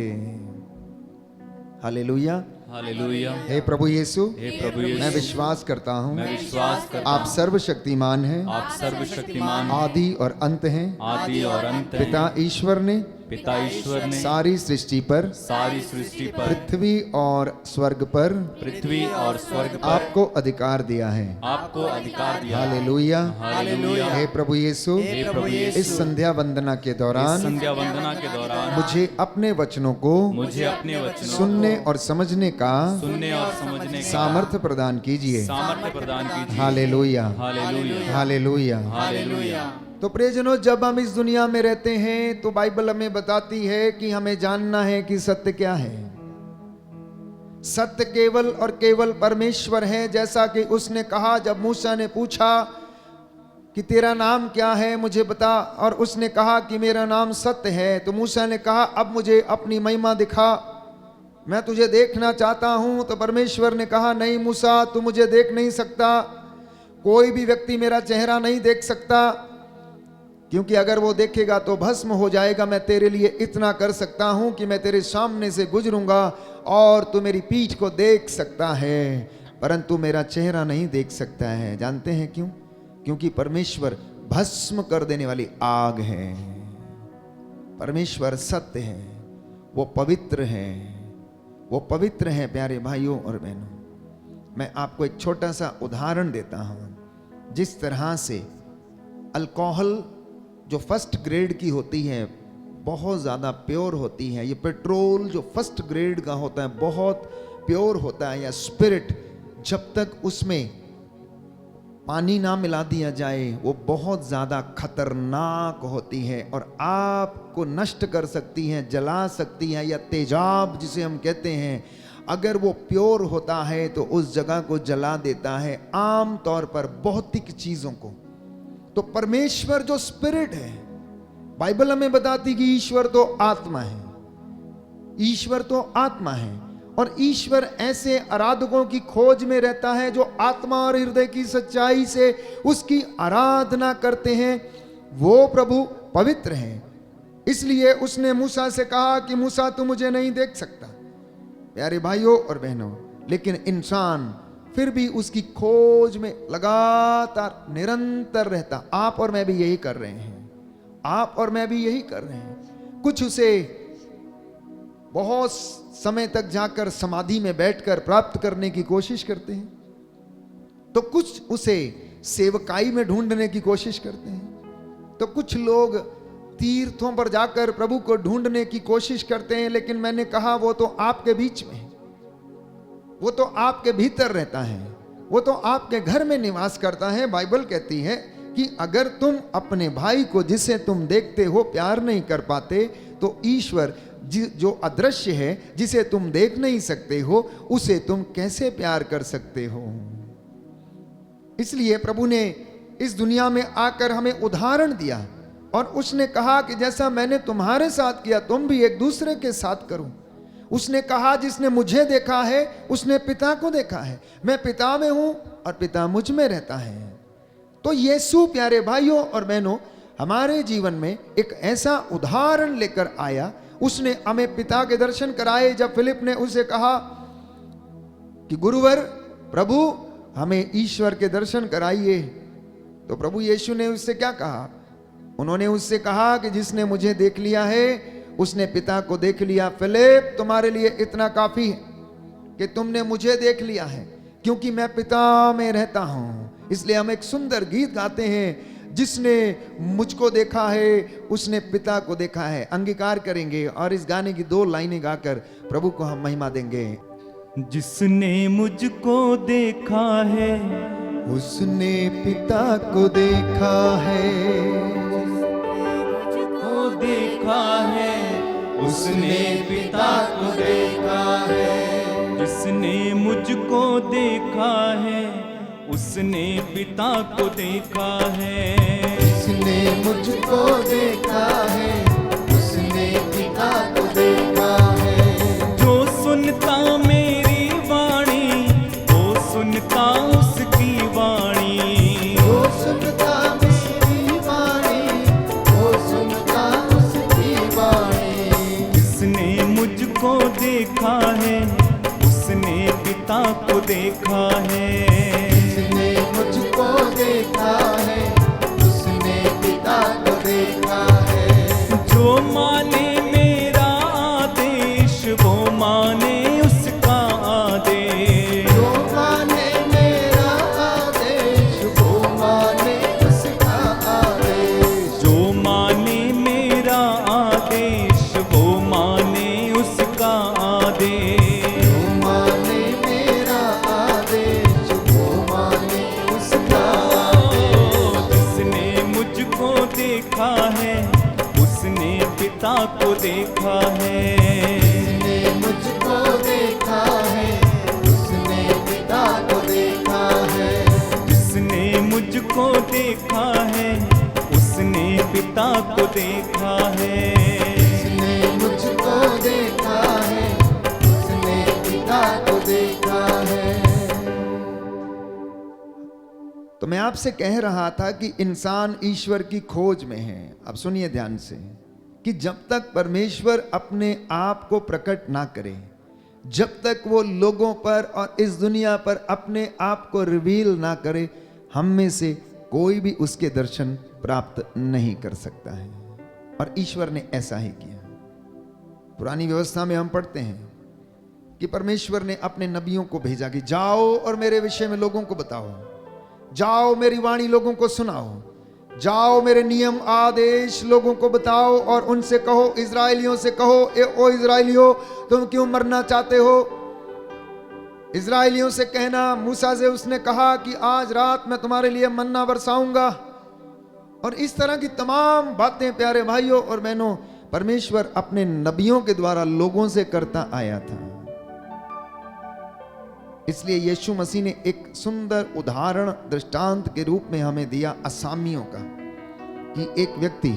Hallelujah, hallelujah. हे प्रभु यीशु, हे प्रभु यीशु, मैं विश्वास करता हूँ मैं विश्वास करता आप सर्वशक्तिमान हैं, आप सर्वशक्तिमान, आदि और अंत हैं। आदि और अंत हैं। पिता ईश्वर ने पिता ईश्वर ने सारी सृष्टि पर, सारी सृष्टि पर, पृथ्वी और स्वर्ग पर पृथ्वी और स्वर्ग पर आपको अधिकार दिया है। आपको अधिकार दिया है। Hallelujah, hallelujah. हे प्रभु यीशु, हे प्रभु यीशु, इस संध्या वंदना के दौरान संध्या वंदना के दौरान मुझे अपने वचनों को मुझे अपने वचनों सुनने और समझने का सुनने और समझने का सामर्थ्य प्रदान कीजिए। सामर्थ्य प्रदान कीजिए। Hallelujah, hallelujah, hallelujah. हालेलुया। तो प्रियजनों, जब हम इस दुनिया में रहते हैं तो बाइबल हमें बताती है कि हमें जानना है कि सत्य क्या है। सत्य केवल और केवल परमेश्वर है। जैसा कि उसने कहा, जब मूसा ने पूछा कि तेरा नाम क्या है, मुझे बता, और उसने कहा कि मेरा नाम सत्य है, तो मूसा ने कहा अब मुझे अपनी महिमा दिखा, मैं तुझे देखना चाहता हूं। तो परमेश्वर ने कहा नहीं मूसा, तू मुझे देख नहीं सकता, कोई भी व्यक्ति मेरा चेहरा नहीं देख सकता, क्योंकि अगर वो देखेगा तो भस्म हो जाएगा। मैं तेरे लिए इतना कर सकता हूं कि मैं तेरे सामने से गुजरूंगा और तू मेरी पीठ को देख सकता है, परंतु मेरा चेहरा नहीं देख सकता है। जानते हैं क्यों? क्योंकि परमेश्वर भस्म कर देने वाली आग है। परमेश्वर सत्य है, वो पवित्र है, वो पवित्र है। प्यारे भाइयों और बहनों, मैं आपको एक छोटा सा उदाहरण देता हूं। जिस तरह से अल्कोहल जो फर्स्ट ग्रेड की होती है बहुत ज़्यादा प्योर होती है, ये पेट्रोल जो फर्स्ट ग्रेड का होता है बहुत प्योर होता है, या स्पिरिट जब तक उसमें पानी ना मिला दिया जाए वो बहुत ज़्यादा खतरनाक होती है और आपको नष्ट कर सकती है, जला सकती है, या तेजाब जिसे हम कहते हैं, अगर वो प्योर होता है तो उस जगह को जला देता है, आम तौर पर भौतिक चीज़ों को। तो परमेश्वर जो स्पिरिट है, बाइबल हमें बताती कि ईश्वर तो आत्मा है, ईश्वर तो आत्मा है, और ईश्वर ऐसे आराधकों की खोज में रहता है जो आत्मा और हृदय की सच्चाई से उसकी आराधना करते हैं। वो प्रभु पवित्र हैं, इसलिए उसने मूसा से कहा कि मूसा तू मुझे नहीं देख सकता। प्यारे भाइयों और बहनों, लेकिन इंसान फिर भी उसकी खोज में लगातार निरंतर रहता। आप और मैं भी यही कर रहे हैं, आप और मैं भी यही कर रहे हैं। कुछ उसे बहुत समय तक जाकर समाधि में बैठकर प्राप्त करने की कोशिश करते हैं, तो कुछ उसे सेवकाई में ढूंढने की कोशिश करते हैं, तो कुछ लोग तीर्थों पर जाकर प्रभु को ढूंढने की कोशिश करते हैं। लेकिन मैंने कहा वो तो आपके बीच में है, वो तो आपके भीतर रहता है, वो तो आपके घर में निवास करता है। बाइबल कहती है कि अगर तुम अपने भाई को जिसे तुम देखते हो प्यार नहीं कर पाते, तो ईश्वर जो अदृश्य है, जिसे तुम देख नहीं सकते हो, उसे तुम कैसे प्यार कर सकते हो? इसलिए प्रभु ने इस दुनिया में आकर हमें उदाहरण दिया और उसने कहा कि जैसा मैंने तुम्हारे साथ किया तुम भी एक दूसरे के साथ करो। उसने कहा जिसने मुझे देखा है उसने पिता को देखा है, मैं पिता में हूं और पिता मुझ में रहता है। तो यीशु प्यारे भाइयों और बहनों हमारे जीवन में एक ऐसा उदाहरण लेकर आया। उसने हमें पिता के दर्शन कराए। जब फिलिप ने उसे कहा कि गुरुवर प्रभु हमें ईश्वर के दर्शन कराइए, तो प्रभु यीशु ने उससे क्या कहा? उन्होंने उससे कहा कि जिसने मुझे देख लिया है उसने पिता को देख लिया। फिलिप तुम्हारे लिए इतना काफी है कि तुमने मुझे देख लिया है, क्योंकि मैं पिता में रहता हूं। इसलिए हम एक सुंदर गीत गाते हैं, जिसने मुझको देखा है उसने पिता को देखा है। अंगीकार करेंगे और इस गाने की 2 लाइनें गाकर प्रभु को हम महिमा देंगे। जिसने मुझको देखा है उसने पिता को देखा है, मुझको देखा है, उसने पिता को देखा है। जिसने मुझको देखा है उसने पिता को देखा है। जिसने मुझको देखा है उसने पिता को देखा है। जो सुनता मेरी वाणी वो सुनता उसकी वाणी। जो सुनता मेरी वाणी वो सुनता उसकी वाणी। जिसने मुझको देखा है उसने पिता को देखा है। जिसने मुझको देखा है उसने पिता को देखा है। जो माने मेरा आदेश वो माने उसका आदेश। जो माने मेरा आदेश वो माने उसका आदेश। जो माने मेरा आदेश वो माने उसका आदेश। जो माने मेरा आदेश वो माने उसका आदेश। जिसने मुझको देखा है उसने पिता को देखा है। जिसने मुझको देखा है उसने पिता को देखा है। जिसने मुझको देखा है उसने पिता को देखा है। जिसने मुझको देखा है उसने पिता को देखा है। तो मैं आपसे कह रहा था कि इंसान ईश्वर की खोज में है। अब सुनिए ध्यान से कि जब तक परमेश्वर अपने आप को प्रकट ना करे, जब तक वो लोगों पर और इस दुनिया पर अपने आप को रिवील ना करे, हम में से कोई भी उसके दर्शन प्राप्त नहीं कर सकता है। और ईश्वर ने ऐसा ही किया। पुरानी व्यवस्था में हम पढ़ते हैं कि परमेश्वर ने अपने नबियों को भेजा कि जाओ और मेरे विषय में लोगों को बताओ, जाओ मेरी वाणी लोगों को सुनाओ, जाओ मेरे नियम आदेश लोगों को बताओ और उनसे कहो, इजराइलियों से कहो, ओ इजराइलियों तुम क्यों मरना चाहते हो। इजराइलियों से कहना, मूसा से उसने कहा कि आज रात मैं तुम्हारे लिए मन्ना बरसाऊंगा। और इस तरह की तमाम बातें प्यारे भाइयों और बहनों परमेश्वर अपने नबियों के द्वारा लोगों से करता आया था। इसलिए यीशु मसीह ने एक सुंदर उदाहरण दृष्टांत के रूप में हमें दिया असामियों का, कि एक व्यक्ति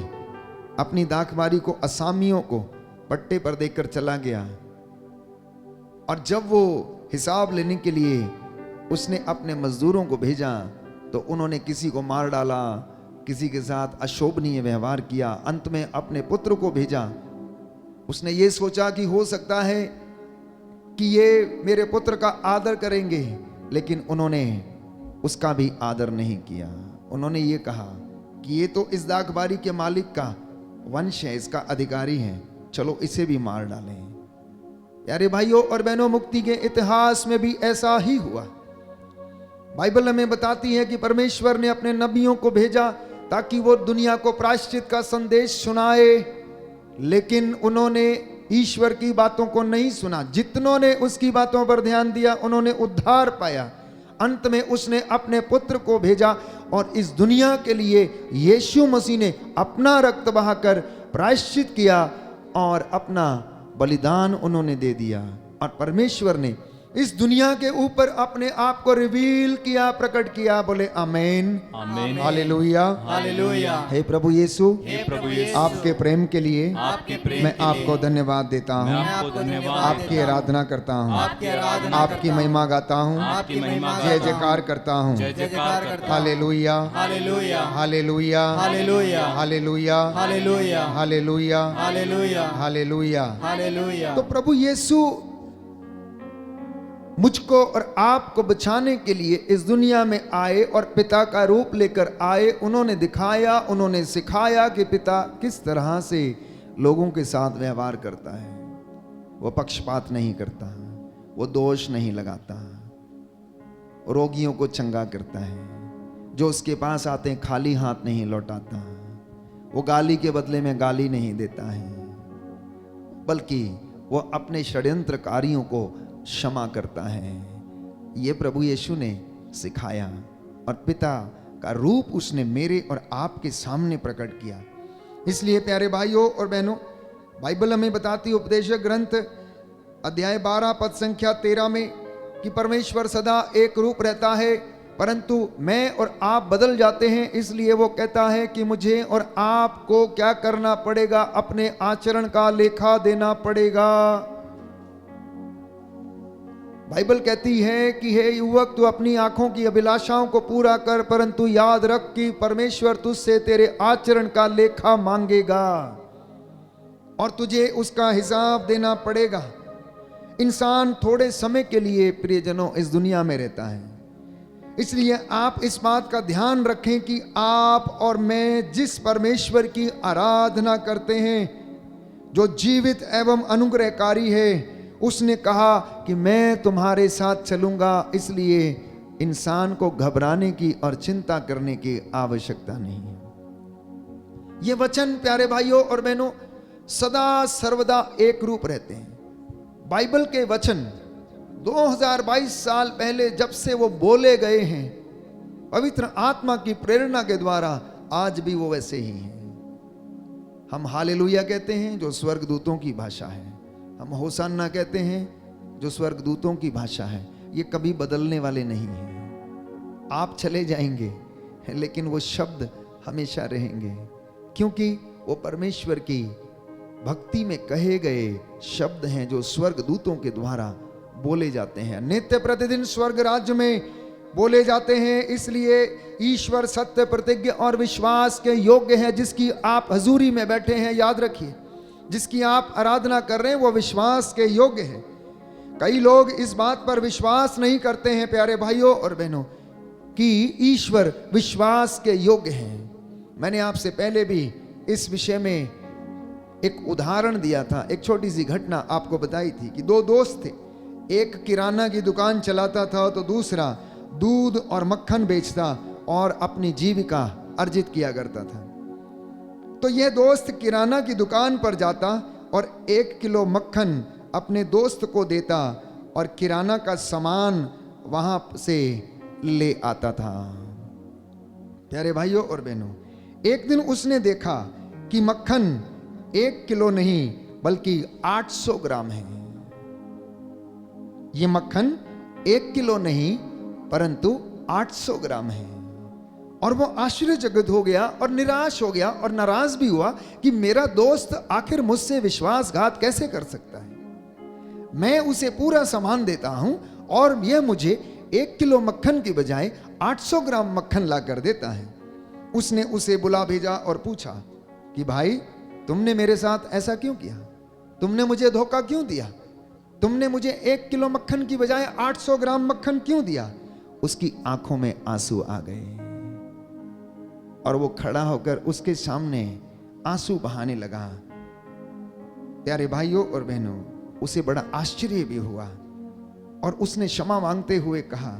अपनी दाखबारी को असामियों को पट्टे पर देकर चला गया और जब वो हिसाब लेने के लिए उसने अपने मजदूरों को भेजा तो उन्होंने किसी को मार डाला, किसी के साथ अशोभनीय व्यवहार किया। अंत में अपने पुत्र को भेजा। उसने ये सोचा कि हो सकता है कि ये मेरे पुत्र का आदर करेंगे, लेकिन उन्होंने उसका भी आदर नहीं किया। उन्होंने ये कहा कि ये तो इस दाखबारी के मालिक का वंश है, इसका अधिकारी है, चलो इसे भी मार डालें। प्यारे भाइयों और बहनों, मुक्ति के इतिहास में भी ऐसा ही हुआ। बाइबल हमें बताती है कि परमेश्वर ने अपने नबियों को भेजा ताकि वो दुनिया को प्रायश्चित का संदेश सुनाए, लेकिन उन्होंने ईश्वर की बातों को नहीं सुना। जितनों ने उसकी बातों पर ध्यान दिया उन्होंने उद्धार पाया। अंत में उसने अपने पुत्र को भेजा और इस दुनिया के लिए यीशु मसीह ने अपना रक्त बहाकर प्रायश्चित किया और अपना बलिदान उन्होंने दे दिया। और परमेश्वर ने इस दुनिया के ऊपर अपने आप को रिवील किया, प्रकट किया। बोले आमीन, आमीन, हालेलुया, हालेलुया। हे प्रभु यीशु, हे प्रभु यीशु, आपके प्रेम के लिए आपके प्रेम मैं के लिए आपको धन्यवाद देता मैं हूँ, आपको धन्यवाद आपकी देता हूँ, आराधना करता हूँ, आपकी आराधना आपकी करता हूँ, महिमा गाता हूँ, आपकी महिमा जय गाता हूँ, जयकार करता हूँ। जय जयकार करता हूँ। Hallelujah, hallelujah, hallelujah, hallelujah, hallelujah, hallelujah, hallelujah, hallelujah, hallelujah. Hallelujah. तो प्रभु यीशु मुझको और आपको बचाने के लिए इस दुनिया में आए और पिता का रूप लेकर आए। उन्होंने दिखाया, उन्होंने सिखाया कि पिता किस तरह से लोगों के साथ व्यवहार करता है। वो पक्षपात नहीं करता, वो दोष नहीं लगाता, रोगियों को चंगा करता है, जो उसके पास आते हैं खाली हाथ नहीं लौटाता, वो गाली के बदले में गाली नहीं देता है, बल्कि वो अपने षड्यंत्रकारियों को क्षमा करता है। ये प्रभु यीशु ने सिखाया और पिता का रूप उसने मेरे और आपके सामने प्रकट किया। इसलिए प्यारे भाइयों और बहनों, बाइबल हमें बताती है उपदेशक ग्रंथ अध्याय 12 पद संख्या 13 में कि परमेश्वर सदा एक रूप रहता है, परंतु मैं और आप बदल जाते हैं। इसलिए वो कहता है कि मुझे और आपको क्या करना पड़ेगा, अपने आचरण का लेखा देना पड़ेगा। बाइबल कहती है कि हे युवक, तू अपनी आंखों की अभिलाषाओं को पूरा कर, परंतु याद रख कि परमेश्वर तुझसे तेरे आचरण का लेखा मांगेगा और तुझे उसका हिसाब देना पड़ेगा। इंसान थोड़े समय के लिए प्रियजनों इस दुनिया में रहता है, इसलिए आप इस बात का ध्यान रखें कि आप और मैं जिस परमेश्वर की आराधना करते हैं, जो जीवित एवं अनुग्रहकारी है, उसने कहा कि मैं तुम्हारे साथ चलूंगा। इसलिए इंसान को घबराने की और चिंता करने की आवश्यकता नहीं है। ये वचन प्यारे भाइयों और बहनों सदा सर्वदा एक रूप रहते हैं। बाइबल के वचन 2022 साल पहले जब से वो बोले गए हैं पवित्र आत्मा की प्रेरणा के द्वारा, आज भी वो वैसे ही हैं। हम हालेलुया कहते हैं जो स्वर्गदूतों की भाषा है, हम होसाना कहते हैं जो स्वर्गदूतों की भाषा है। ये कभी बदलने वाले नहीं हैं। आप चले जाएंगे लेकिन वो शब्द हमेशा रहेंगे, क्योंकि वो परमेश्वर की भक्ति में कहे गए शब्द हैं जो स्वर्गदूतों के द्वारा बोले जाते हैं। नित्य प्रतिदिन स्वर्ग राज्य में बोले जाते हैं, इसलिए ईश्वर सत्य, प्रतिज्ञ और विश्वास के योग्य है। जिसकी आप हजूरी में बैठे हैं, याद रखिए, जिसकी आप आराधना कर रहे हैं वो विश्वास के योग्य है। कई लोग इस बात पर विश्वास नहीं करते हैं प्यारे भाइयों और बहनों कि ईश्वर विश्वास के योग्य हैं। मैंने आपसे पहले भी इस विषय में एक उदाहरण दिया था, एक छोटी सी घटना आपको बताई थी कि दो दोस्त थे, एक किराना की दुकान चलाता था तो दूसरा दूध और मक्खन बेचता और अपनी जीविका अर्जित किया करता था। तो यह दोस्त किराना की दुकान पर जाता और 1 किलो मक्खन अपने दोस्त को देता और किराना का सामान वहां से ले आता था। प्यारे भाइयों और बहनों, एक दिन उसने देखा कि मक्खन 1 किलो नहीं बल्कि 800 ग्राम है। ये मक्खन 1 किलो नहीं परंतु 800 ग्राम है। और वो आश्चर्यचकित हो गया और निराश हो गया और नाराज भी हुआ कि मेरा दोस्त आखिर मुझसे विश्वासघात कैसे कर सकता है। मैं उसे पूरा सामान देता हूं और यह मुझे 1 किलो मक्खन की बजाय 800 ग्राम मक्खन ला कर देता है। उसने उसे बुला भेजा और पूछा कि भाई, तुमने मेरे साथ ऐसा क्यों किया? तुमने मुझे धोखा क्यों दिया? तुमने मुझे 1 किलो मक्खन की बजाय 800 ग्राम मक्खन क्यों दिया? उसकी आंखों में आंसू आ गए और वो खड़ा होकर उसके सामने आंसू बहाने लगा। प्यारे भाइयों और बहनों, उसे बड़ा आश्चर्य भी हुआ और उसने क्षमा मांगते हुए कहा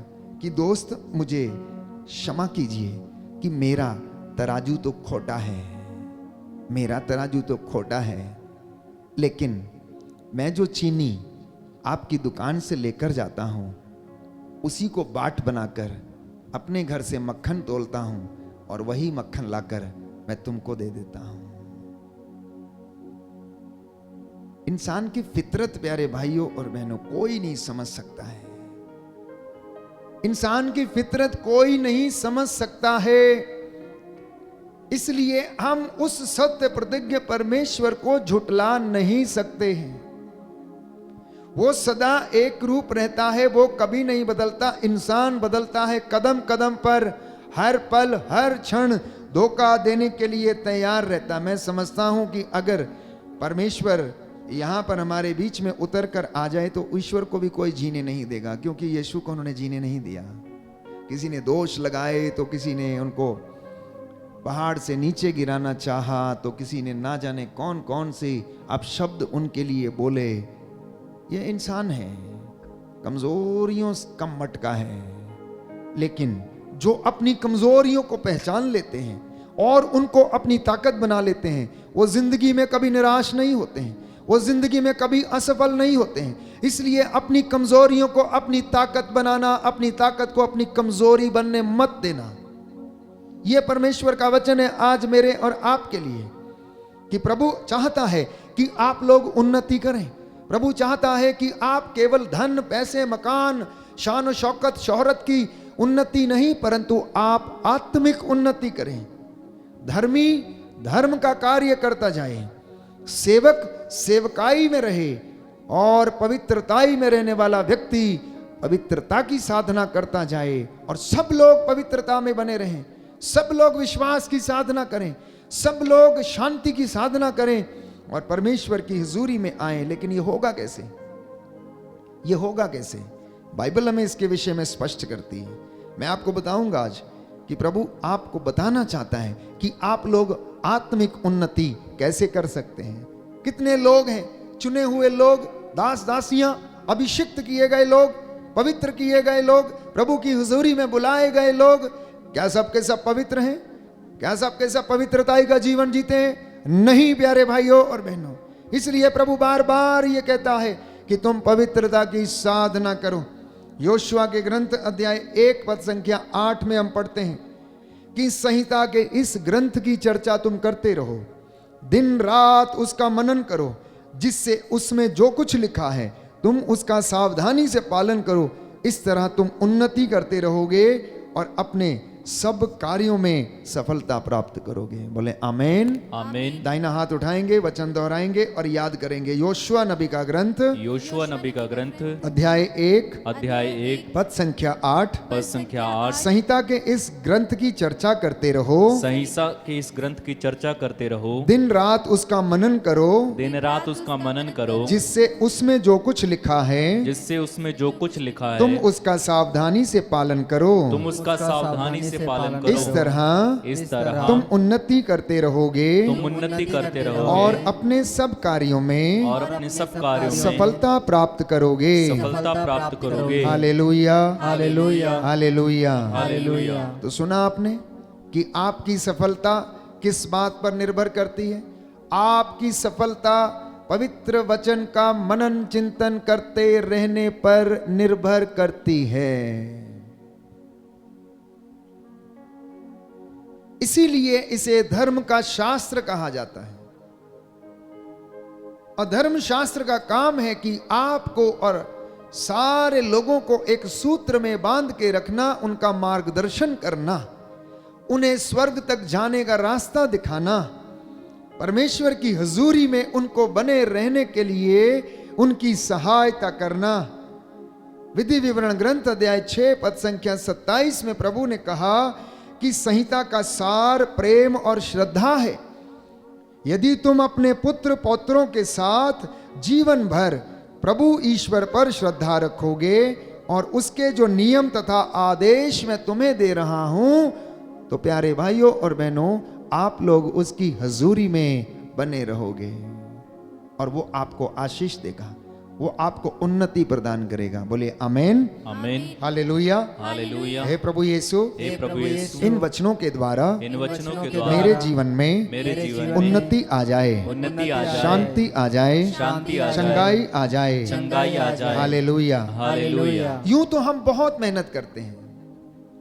कि दोस्त, मुझे क्षमा कीजिए कि मेरा तराजू तो खोटा है, मेरा तराजू तो खोटा है, लेकिन मैं जो चीनी आपकी दुकान से लेकर जाता हूं उसी को बाट बनाकर अपने घर से मक्खन तोलता हूं और वही मक्खन लाकर मैं तुमको दे देता हूं। इंसान की फितरत प्यारे भाइयों और बहनों कोई नहीं समझ सकता है। इंसान की फितरत कोई नहीं समझ सकता है। इसलिए हम उस सत्य प्रतिज्ञ परमेश्वर को झुटला नहीं सकते हैं। वो सदा एक रूप रहता है, वो कभी नहीं बदलता। इंसान बदलता है कदम कदम पर, हर पल हर क्षण धोखा देने के लिए तैयार रहता। मैं समझता हूं कि अगर परमेश्वर यहां पर हमारे बीच में उतर कर आ जाए तो ईश्वर को भी कोई जीने नहीं देगा, क्योंकि यीशु को उन्होंने जीने नहीं दिया। किसी ने दोष लगाए तो किसी ने उनको पहाड़ से नीचे गिराना चाहा, तो किसी ने ना जाने कौन कौन से अपशब्द उनके लिए बोले। ये इंसान है, कमजोरियों का मटका है। लेकिन जो अपनी कमजोरियों को पहचान लेते हैं और उनको अपनी ताकत बना लेते हैं, वो जिंदगी में कभी निराश नहीं होते हैं, वो जिंदगी में कभी असफल नहीं होते हैं। इसलिए अपनी कमजोरियों को अपनी ताकत बनाना, अपनी ताकत को अपनी कमजोरी बनने मत देना। यह परमेश्वर का वचन है आज मेरे और आपके लिए कि प्रभु चाहता है कि आप लोग उन्नति करें। प्रभु चाहता है कि आप केवल धन, पैसे, मकान, शान और शौकत, शोहरत की उन्नति नहीं, परंतु आप आत्मिक उन्नति करें। धर्मी धर्म का कार्य करता जाए, सेवक सेवकाई में रहे और पवित्रताई में रहने वाला व्यक्ति पवित्रता की साधना करता जाए और सब लोग पवित्रता में बने रहें, सब लोग विश्वास की साधना करें, सब लोग शांति की साधना करें और परमेश्वर की हुजूरी में आए। लेकिन ये होगा कैसे? ये होगा कैसे? बाइबल हमें इसके विषय में स्पष्ट करती है। मैं आपको बताऊंगा आज कि प्रभु आपको बताना चाहता है कि आप लोग आत्मिक उन्नति कैसे कर सकते हैं। कितने लोग हैं, चुने हुए लोग, दास दासियां, अभिषिक्त किए गए लोग, पवित्र किए गए लोग, प्रभु की हुजूरी में बुलाए गए लोग, क्या सबके सब पवित्र हैं? क्या सबके सब पवित्रताई का जीवन जीते हैं? नहीं प्यारे भाइयों और बहनों। इसलिए प्रभु बार बार ये कहता है कि तुम पवित्रता की साधना करो। योशुआ के ग्रंथ अध्याय 1 पद संख्या 8 में हम पढ़ते हैं कि संहिता के इस ग्रंथ की चर्चा तुम करते रहो, दिन रात उसका मनन करो, जिससे उसमें जो कुछ लिखा है तुम उसका सावधानी से पालन करो। इस तरह तुम उन्नति करते रहोगे और अपने सब कार्यों में सफलता प्राप्त करोगे। बोले आमेन। आमीन। दाहिना हाथ उठाएंगे, वचन दोहराएंगे और याद करेंगे। योशुआ नबी का ग्रंथ योशुआ नबी का ग्रंथ अध्याय 1 अध्याय 1 पद संख्या 8। पद संख्या 8। संहिता के इस ग्रंथ की चर्चा करते रहो, संहिता के इस ग्रंथ की चर्चा करते रहो, दिन रात उसका मनन करो, दिन रात उसका मनन करो, जिससे उसमें जो कुछ लिखा है जिससे उसमें जो कुछ लिखा तुम है उसका सावधानी से पालन करो। तुम उसका सावधानी से पालन करो। इस इस तरह तुम उन्नति करते रहोगे तुम उन्नति करते रहोगे और अपने सब कार्यों में और अपने सब कार्यों में सफलता प्राप्त करोगे। सफलता प्राप्त करोगे। Hallelujah, hallelujah hallelujah. हालेलुया। तो सुना आपने कि आपकी सफलता किस बात पर निर्भर करती है? आपकी सफलता पवित्र वचन का मनन चिंतन करते रहने पर निर्भर करती है। इसीलिए इसे धर्म का शास्त्र कहा जाता है। और धर्म शास्त्र का काम है कि आपको और सारे लोगों को एक सूत्र में बांध के रखना, उनका मार्गदर्शन करना, उन्हें स्वर्ग तक जाने का रास्ता दिखाना, परमेश्वर की हजूरी में उनको बने रहने के लिए उनकी सहायता करना। विधि विवरण ग्रंथ अध्याय 6 पद संख्या 27 में प्रभु ने कहा कि संहिता का सार प्रेम और श्रद्धा है। यदि तुम अपने पुत्र पौत्रों के साथ जीवन भर प्रभु ईश्वर पर श्रद्धा रखोगे और उसके जो नियम तथा आदेश मैं तुम्हें दे रहा हूं, तो प्यारे भाइयों और बहनों, आप लोग उसकी हजूरी में बने रहोगे और वो आपको आशीष देगा, वो आपको उन्नति प्रदान करेगा। बोले आमेन। आमीन। Hallelujah, hallelujah. हे प्रभु यीशु, हे प्रभु यीशु, इन वचनों के द्वारा इन वचनों के द्वारा मेरे जीवन में मेरे जीवन में उन्नति आ जाए, उन्नति आ जाए, शांति आ जाए, शांति आ जाए, चंगाई आ जाए, चंगाई आ जाए। हालेलुया। हालेलुया। यूं तो हम बहुत मेहनत करते हैं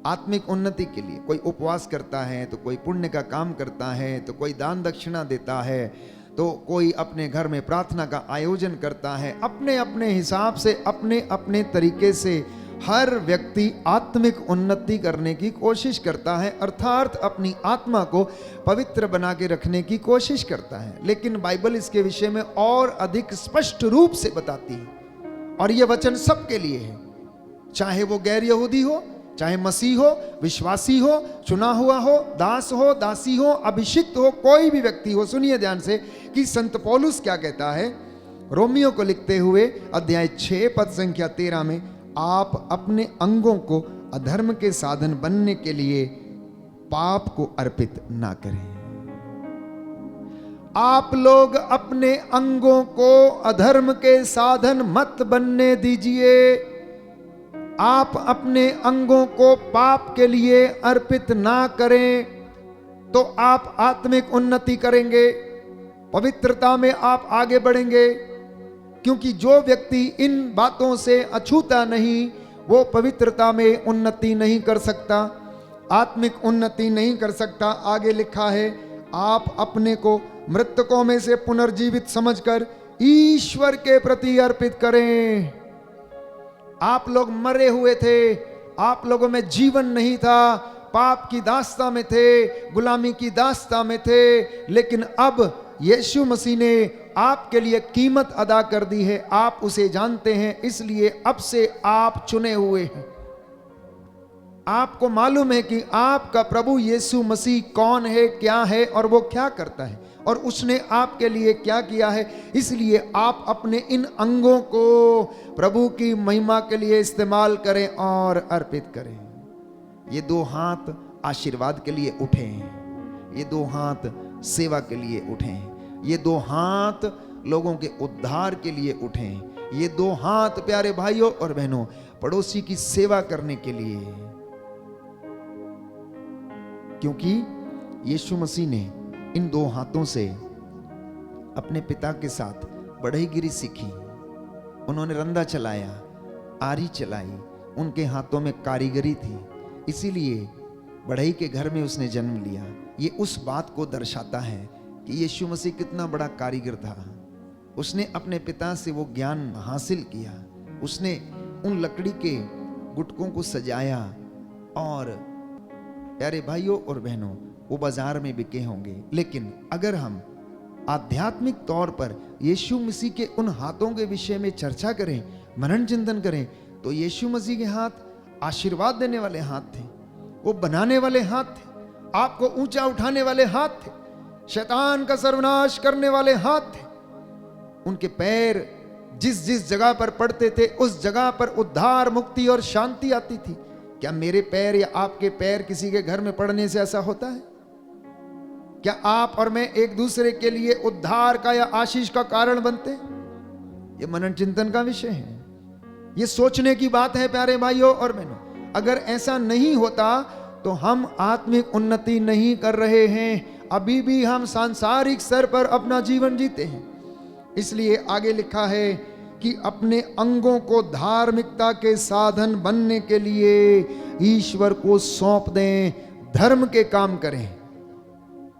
आत्मिक उन्नति के लिए। कोई उपवास करता है, तो कोई पुण्य का काम करता है, तो कोई दान दक्षिणा देता है, तो कोई अपने घर में प्रार्थना का आयोजन करता है। अपने अपने हिसाब से, अपने अपने तरीके से हर व्यक्ति आत्मिक उन्नति करने की कोशिश करता है, अर्थात अपनी आत्मा को पवित्र बना के रखने की कोशिश करता है। लेकिन बाइबल इसके विषय में और अधिक स्पष्ट रूप से बताती है और यह वचन सबके लिए है, चाहे वो गैर यहूदी हो, चाहे मसीह हो, विश्वासी हो, चुना हुआ हो, दास हो, दासी हो, अभिषिक्त हो, कोई भी व्यक्ति हो। सुनिए ध्यान से कि संत पौलुस क्या कहता है रोमियो को लिखते हुए अध्याय 6 पद संख्या 13 में, आप अपने अंगों को अधर्म के साधन बनने के लिए पाप को अर्पित ना करें। आप लोग अपने अंगों को अधर्म के साधन मत बनने दीजिए। आप अपने अंगों को पाप के लिए अर्पित ना करें, तो आप आत्मिक उन्नति करेंगे, पवित्रता में आप आगे बढ़ेंगे। क्योंकि जो व्यक्ति इन बातों से अछूता नहीं, वो पवित्रता में उन्नति नहीं कर सकता, आत्मिक उन्नति नहीं कर सकता। आगे लिखा है, आप अपने को मृतकों में से पुनर्जीवित समझकर ईश्वर के प्रति अर्पित करें। आप लोग मरे हुए थे, आप लोगों में जीवन नहीं था, पाप की दास्ता में थे, गुलामी की दास्ता में थे, लेकिन अब यीशु मसीह ने आपके लिए कीमत अदा कर दी है। आप उसे जानते हैं, इसलिए अब से आप चुने हुए हैं। आपको मालूम है कि आपका प्रभु यीशु मसीह कौन है, क्या है और वो क्या करता है और उसने आपके लिए क्या किया है। इसलिए आप अपने इन अंगों को प्रभु की महिमा के लिए इस्तेमाल करें और अर्पित करें। ये दो हाथ आशीर्वाद के लिए उठे हैं, ये दो हाथ सेवा के लिए उठे हैं, ये दो हाथ लोगों के उद्धार के लिए उठे हैं, ये दो हाथ प्यारे भाइयों और बहनों पड़ोसी की सेवा करने के लिए। क्योंकि यीशु मसीह ने इन दो हाथों से अपने पिता के साथ बढ़ईगिरी सीखी। उन्होंने रंदा चलाया, आरी चलाई, उनके हाथों में कारीगरी थी, इसीलिए बढ़ई के घर में उसने जन्म लिया। ये उस बात को दर्शाता है कि यीशु मसीह कितना बड़ा कारीगर था। उसने अपने पिता से वो ज्ञान हासिल किया। उसने उन लकड़ी के गुटकों को सजाया और प्यारे भाइयों और बहनों, वो बाजार में बिके होंगे, लेकिन अगर हम आध्यात्मिक तौर पर यीशु मसीह के उन हाथों के विषय में चर्चा करें, मनन चिंतन करें, तो यीशु मसीह के हाथ आशीर्वाद देने वाले हाथ थे, वो बनाने वाले हाथ थे, आपको ऊंचा उठाने वाले हाथ थे, शैतान का सर्वनाश करने वाले हाथ थे। उनके पैर जिस जिस जगह पर पड़ते थे उस जगह पर उद्धार, मुक्ति और शांति आती थी। क्या मेरे पैर या आपके पैर किसी के घर में पड़ने से ऐसा होता है? क्या आप और मैं एक दूसरे के लिए उद्धार का या आशीष का कारण बनते? ये मनन चिंतन का विषय है, ये सोचने की बात है प्यारे भाइयों और बहनों। अगर ऐसा नहीं होता तो हम आत्मिक उन्नति नहीं कर रहे हैं, अभी भी हम सांसारिक स्तर पर अपना जीवन जीते हैं। इसलिए आगे लिखा है कि अपने अंगों को धार्मिकता के साधन बनने के लिए ईश्वर को सौंप दें, धर्म के काम करें।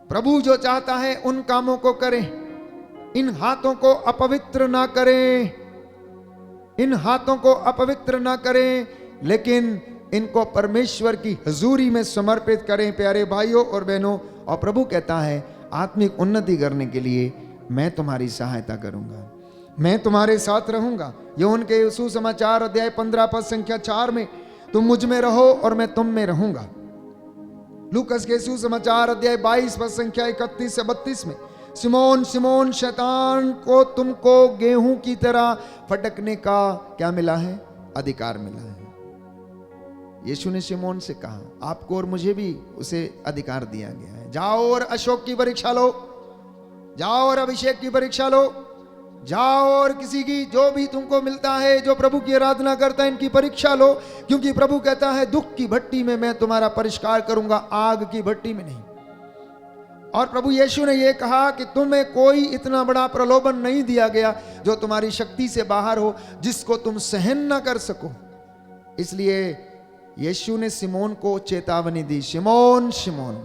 प्रभु जो चाहता है उन कामों को करें। इन हाथों को अपवित्र ना करें, इन हाथों को अपवित्र ना करें, लेकिन इनको परमेश्वर की हजूरी में समर्पित करें प्यारे भाइयों और बहनों। और प्रभु कहता है आत्मिक उन्नति करने के लिए मैं तुम्हारी सहायता करूंगा, मैं तुम्हारे साथ रहूंगा। यूहन्ना के सुसमाचार अध्याय 15 पद संख्या 4 में, तुम मुझ में रहो और मैं तुम में रहूंगा। लूकस के सुसमाचार अध्याय 22 पद संख्या 31 से 32 में, सिमोन सिमोन, शैतान को तुमको गेहूं की तरह फटकने का क्या मिला है? अधिकार मिला है। यीशु ने सिमोन से कहा, आपको और मुझे भी उसे अधिकार दिया गया है। जाओ और अशोक की परीक्षा लो, जाओ और अभिषेक की परीक्षा लो, जाओ और किसी की जो भी तुमको मिलता है, जो प्रभु की आराधना करता है, इनकी परीक्षा लो, क्योंकि प्रभु कहता है दुख की भट्टी में मैं तुम्हारा परिष्कार करूंगा, आग की भट्टी में नहीं। और प्रभु यीशु ने यह कहा कि तुम्हें कोई इतना बड़ा प्रलोभन नहीं दिया गया जो तुम्हारी शक्ति से बाहर हो, जिसको तुम सहन ना कर सको। इसलिए यीशु ने सिमोन को चेतावनी दी, सिमोन सिमोन,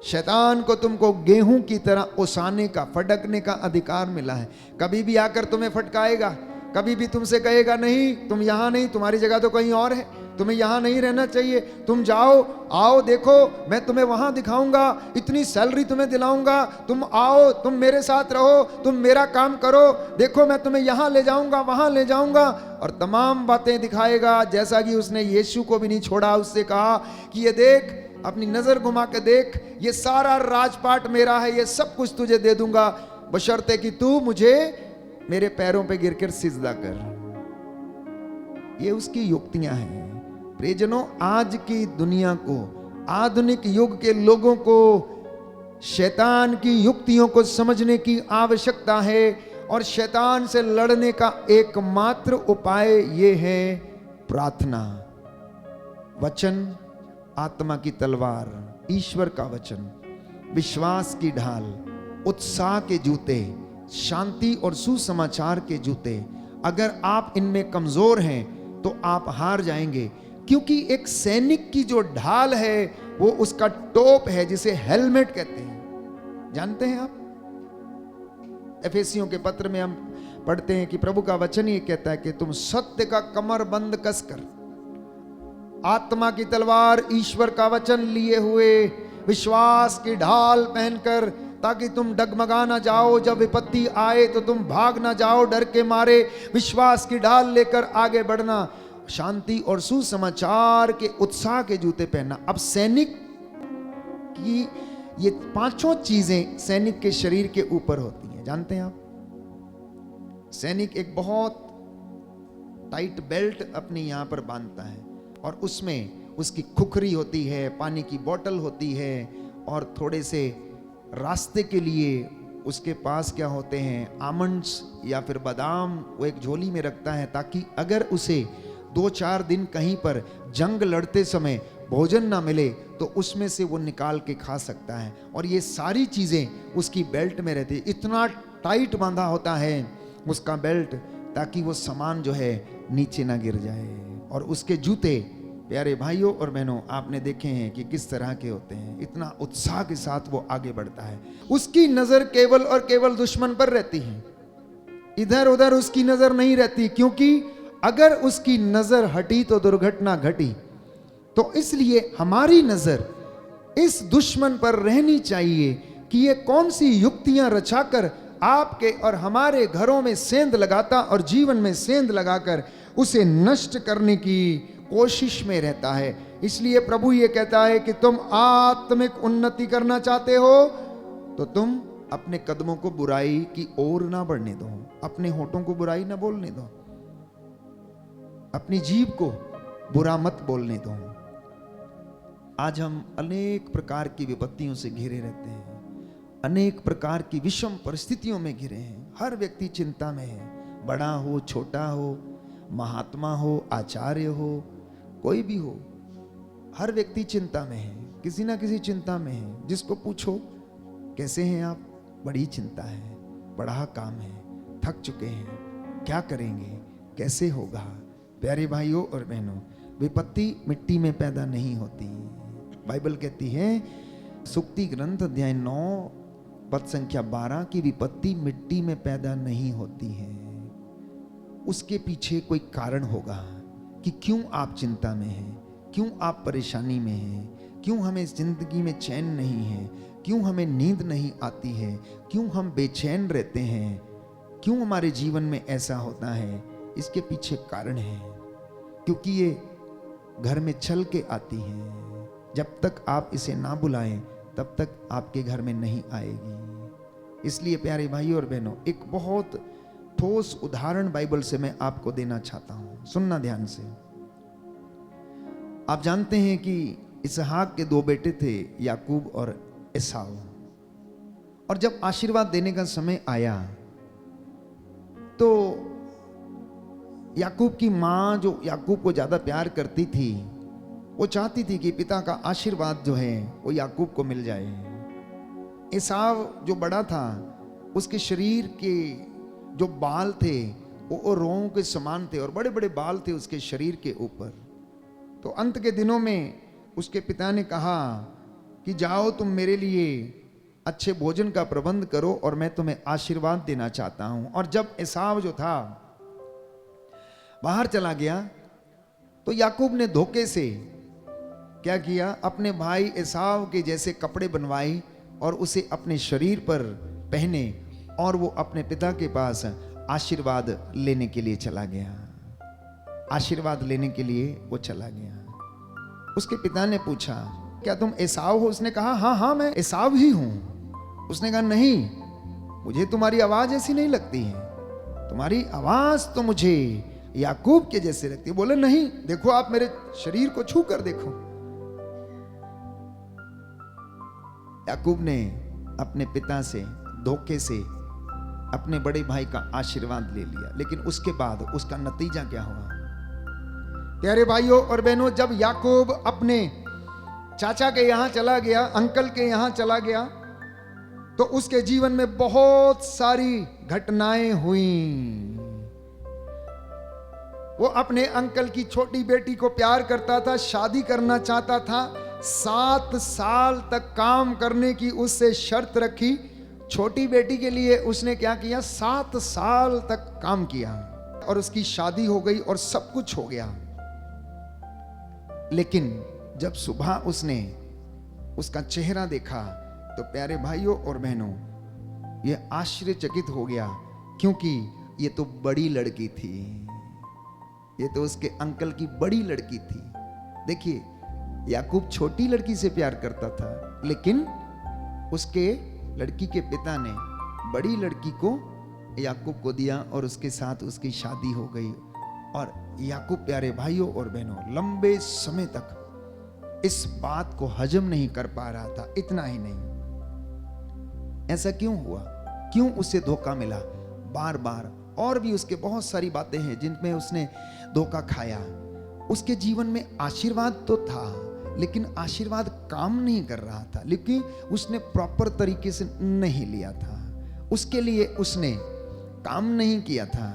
शैतान को तुमको गेहूं की तरह ओसाने का, फटकने का अधिकार मिला है। कभी भी आकर तुम्हें फटकाएगा, कभी भी तुमसे कहेगा नहीं तुम यहां नहीं, तुम्हारी जगह तो कहीं और है, तुम्हें यहां नहीं रहना चाहिए, तुम जाओ, आओ देखो मैं तुम्हें वहां दिखाऊंगा, इतनी सैलरी तुम्हें दिलाऊंगा, तुम आओ, तुम मेरे साथ रहो, तुम मेरा काम करो, देखो मैं तुम्हें यहां ले जाऊंगा, वहां ले जाऊंगा, और तमाम बातें दिखाएगा। जैसा कि उसने यीशु को भी नहीं छोड़ा, उससे कहा कि ये देख, अपनी नजर घुमा के देख, ये सारा राजपाट मेरा है, ये सब कुछ तुझे दे दूंगा, बशर्ते कि तू मुझे मेरे पैरों पे गिरकर सिजदा कर। ये उसकी युक्तियां हैं। प्रियजनों, आज की दुनिया को, आधुनिक युग के लोगों को शैतान की युक्तियों को समझने की आवश्यकता है, और शैतान से लड़ने का एकमात्र उपाय ये है प्रार्थना, वचन, आत्मा की तलवार, ईश्वर का वचन, विश्वास की ढाल, उत्साह के जूते, शांति और सुसमाचार के जूते। अगर आप इनमें कमजोर हैं तो आप हार जाएंगे, क्योंकि एक सैनिक की जो ढाल है वो उसका टोप है, जिसे हेलमेट कहते हैं। जानते हैं आप, एफेसियों के पत्र में हम पढ़ते हैं कि प्रभु का वचन ये कहता है कि तुम सत्य का कमर बंद कसकर, आत्मा की तलवार ईश्वर का वचन लिए हुए, विश्वास की ढाल पहनकर, ताकि तुम डगमगा ना जाओ, जब विपत्ति आए तो तुम भाग ना जाओ डर के मारे। विश्वास की ढाल लेकर आगे बढ़ना, शांति और सुसमाचार के उत्साह के जूते पहनना। अब सैनिक की ये पांचों चीजें सैनिक के शरीर के ऊपर होती हैं, जानते हैं आप? सैनिक एक बहुत टाइट बेल्ट अपनी यहां पर बांधता है, और उसमें उसकी खुखरी होती है, पानी की बोतल होती है, और थोड़े से रास्ते के लिए उसके पास क्या होते हैं, आमंड्स या फिर बादाम, वो एक झोली में रखता है, ताकि अगर उसे 2-4 दिन कहीं पर जंग लड़ते समय भोजन ना मिले तो उसमें से वो निकाल के खा सकता है। और ये सारी चीज़ें उसकी बेल्ट में रहती है। इतना टाइट बांधा होता है उसका बेल्ट, ताकि वो सामान जो है नीचे ना गिर जाए। और उसके जूते, प्यारे भाइयों और बहनों, आपने देखे हैं कि किस तरह के होते हैं। इतना उत्साह के साथ वो आगे बढ़ता है। उसकी नजर केवल और केवल दुश्मन पर रहती है, इधर उधर उसकी नजर नहीं रहती, क्योंकि अगर उसकी नजर हटी तो दुर्घटना घटी। तो इसलिए हमारी नजर इस दुश्मन पर रहनी चाहिए कि ये कौन सी युक्तियां रचाकर आपके और हमारे घरों में सेंध लगाता और जीवन में सेंध लगाकर उसे नष्ट करने की कोशिश में रहता है। इसलिए प्रभु ये कहता है कि तुम आत्मिक उन्नति करना चाहते हो तो तुम अपने कदमों को बुराई की ओर ना बढ़ने दो, अपने होठों को बुराई ना बोलने दो, अपनी जीभ को बुरा मत बोलने दो। आज हम अनेक प्रकार की विपत्तियों से घिरे रहते हैं, अनेक प्रकार की विषम परिस्थितियों में घिरे हैं। हर व्यक्ति चिंता में है, बड़ा हो छोटा हो, महात्मा हो आचार्य हो, कोई भी हो, हर व्यक्ति चिंता में है, किसी ना किसी चिंता में है। जिसको पूछो कैसे हैं आप, बड़ी चिंता है, बड़ा काम है, थक चुके हैं, क्या करेंगे, कैसे होगा। प्यारे भाइयों और बहनों, विपत्ति मिट्टी में पैदा नहीं होती। बाइबल कहती है सुक्ति ग्रंथ अध्याय 9 पद संख्या 12 की विपत्ति मिट्टी में पैदा नहीं होती है। उसके पीछे कोई कारण होगा कि क्यों आप चिंता में हैं, क्यों आप परेशानी में हैं, क्यों हमें जिंदगी में चैन नहीं है, क्यों हमें नींद नहीं आती है, क्यों हम बेचैन रहते हैं, क्यों हमारे जीवन में ऐसा होता है। इसके पीछे कारण है, क्योंकि ये घर में चल के आती है। जब तक आप इसे ना बुलाएं तब तक आपके घर में नहीं आएगी। इसलिए प्यारे भाइयों और बहनों, एक बहुत ठोस उदाहरण बाइबल से मैं आपको देना चाहता हूं, सुनना ध्यान से। आप जानते हैं कि इसहाक के 2 बेटे थे, याकूब और एसाव। और जब आशीर्वाद देने का समय आया तो याकूब की मां, जो याकूब को ज्यादा प्यार करती थी, वो चाहती थी कि पिता का आशीर्वाद जो है वो याकूब को मिल जाए। एसाव जो बड़ा था, उसके शरीर के जो बाल थे वो रों के समान थे और बड़े बड़े बाल थे उसके शरीर के ऊपर। तो अंत के दिनों में उसके पिता ने कहा कि जाओ तुम मेरे लिए अच्छे भोजन का प्रबंध करो और मैं तुम्हें आशीर्वाद देना चाहता हूं। और जब एसाव जो था बाहर चला गया तो याकूब ने धोखे से क्या किया, अपने भाई एसाव के जैसे कपड़े बनवाए और उसे अपने शरीर पर पहने और वो अपने पिता के पास आशीर्वाद लेने के लिए चला गया। आशीर्वाद लेने के लिए वो चला गया। उसके पिता ने पूछा, क्या तुम एसाव हो? उसने कहा हाँ हाँ मैं एसाव ही हूं। उसने कहा नहीं, मुझे तुम्हारी आवाज ऐसी नहीं लगती है, तुम्हारी आवाज तो मुझे याकूब के जैसे लगती है। बोले नहीं, देखो आप मेरे शरीर को छू कर देखो। याकूब ने अपने पिता से धोखे से अपने बड़े भाई का आशीर्वाद ले लिया, लेकिन उसके बाद उसका नतीजा क्या हुआ? प्यारे भाइयों और बहनों, जब याकूब अपने चाचा के यहां चला गया, अंकल के यहां चला गया, तो उसके जीवन में बहुत सारी घटनाएं हुई। वो अपने अंकल की छोटी बेटी को प्यार करता था, शादी करना चाहता था। 7 साल तक काम करने की उससे शर्त रखी। छोटी बेटी के लिए उसने क्या किया, 7 साल तक काम किया और उसकी शादी हो गई और सब कुछ हो गया। लेकिन जब सुबह उसने उसका चेहरा देखा तो प्यारे भाइयों और बहनों, यह आश्चर्यचकित हो गया, क्योंकि ये तो बड़ी लड़की थी, ये तो उसके अंकल की बड़ी लड़की थी। देखिए, याकूब छोटी लड़की से प्यार करता था, लेकिन उसके लड़की के पिता ने बड़ी लड़की को याकूब को दिया और उसके साथ उसकी शादी हो गई। और याकूब प्यारे भाइयों और बहनों लंबे समय तक इस बात को हजम नहीं कर पा रहा था। इतना ही नहीं, ऐसा क्यों हुआ, क्यों उसे धोखा मिला बार बार? और भी उसके बहुत सारी बातें हैं जिनमें उसने धोखा खाया। उसके जीवन में आशीर्वाद तो था, लेकिन आशीर्वाद काम नहीं कर रहा था, लेकिन उसने प्रॉपर तरीके से नहीं लिया था। उसके लिए उसने काम नहीं किया था,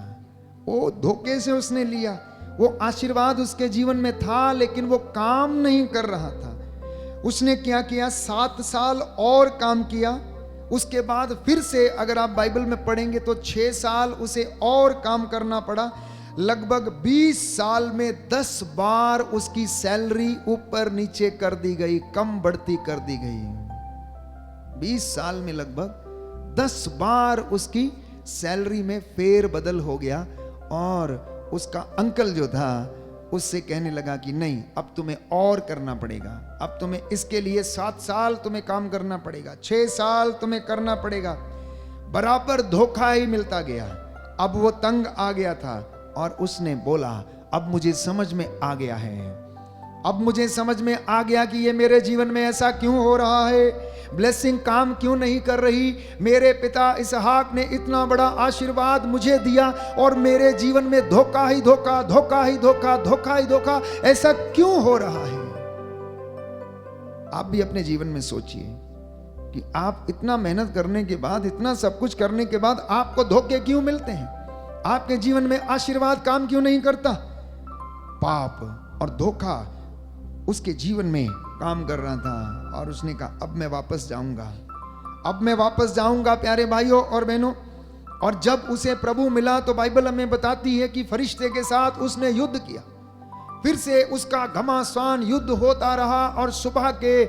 वो धोखे से उसने लिया। वो आशीर्वाद उसके जीवन में था, लेकिन वो काम नहीं कर रहा था। उसने क्या किया, 7 साल और काम किया। उसके बाद फिर से अगर आप बाइबल में पढ़ेंगे तो 6 साल उसे और काम करना पड़ा। लगभग 20 साल में 10 बार उसकी सैलरी ऊपर नीचे कर दी गई, कम बढ़ती कर दी गई। 20 साल में लगभग 10 बार उसकी सैलरी में फेर बदल हो गया। और उसका अंकल जो था उससे कहने लगा कि नहीं, अब तुम्हें और करना पड़ेगा, अब तुम्हें इसके लिए 7 साल तुम्हें काम करना पड़ेगा, 6 साल तुम्हें करना पड़ेगा। बराबर धोखा ही मिलता गया। अब वो तंग आ गया था और उसने बोला, अब मुझे समझ में आ गया है, अब मुझे समझ में आ गया कि ये मेरे जीवन में ऐसा क्यों हो रहा है, ब्लेसिंग काम क्यों नहीं कर रही। मेरे पिता इसहाक ने इतना बड़ा आशीर्वाद मुझे दिया और मेरे जीवन में धोखा ही धोखा, धोखा ही धोखा, धोखा ही धोखा, ऐसा क्यों हो रहा है। आप भी अपने जीवन में सोचिए कि आप इतना मेहनत करने के बाद, इतना सब कुछ करने के बाद आपको धोखे क्यों मिलते हैं। आपके जीवन में आशीर्वाद काम क्यों नहीं करता। पाप और धोखा उसके जीवन में काम कर रहा था और उसने कहा अब मैं वापस जाऊंगा, अब मैं वापस जाऊंगा प्यारे भाइयों और बहनों। और जब उसे प्रभु मिला तो बाइबल हमें बताती है कि फरिश्ते के साथ उसने युद्ध किया। फिर से उसका घमासान युद्ध होता रहा और सुबह के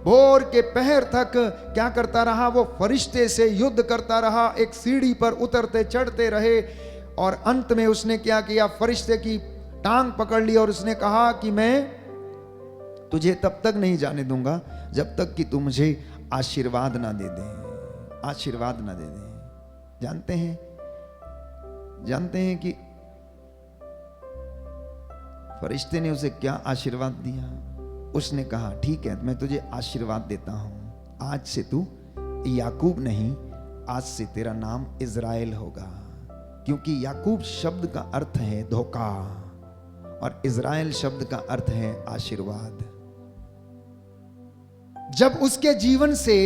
भोर के पहर तक क्या करता रहा, वो फरिश्ते से युद्ध करता रहा। एक सीढ़ी पर उतरते चढ़ते रहे और अंत में उसने क्या किया, फरिश्ते की टांग पकड़ ली और उसने कहा कि मैं तुझे तब तक नहीं जाने दूंगा जब तक कि तू मुझे आशीर्वाद ना दे दे, आशीर्वाद ना दे दे। जानते हैं कि फरिश्ते ने उसे क्या आशीर्वाद दिया। उसने कहा ठीक है, मैं तुझे आशीर्वाद देता हूं, आज से तू याकूब नहीं, आज से तेरा नाम इज़राइल होगा। क्योंकि याकूब शब्द का अर्थ है धोखा और इज़राइल शब्द का अर्थ है आशीर्वाद। जब उसके जीवन से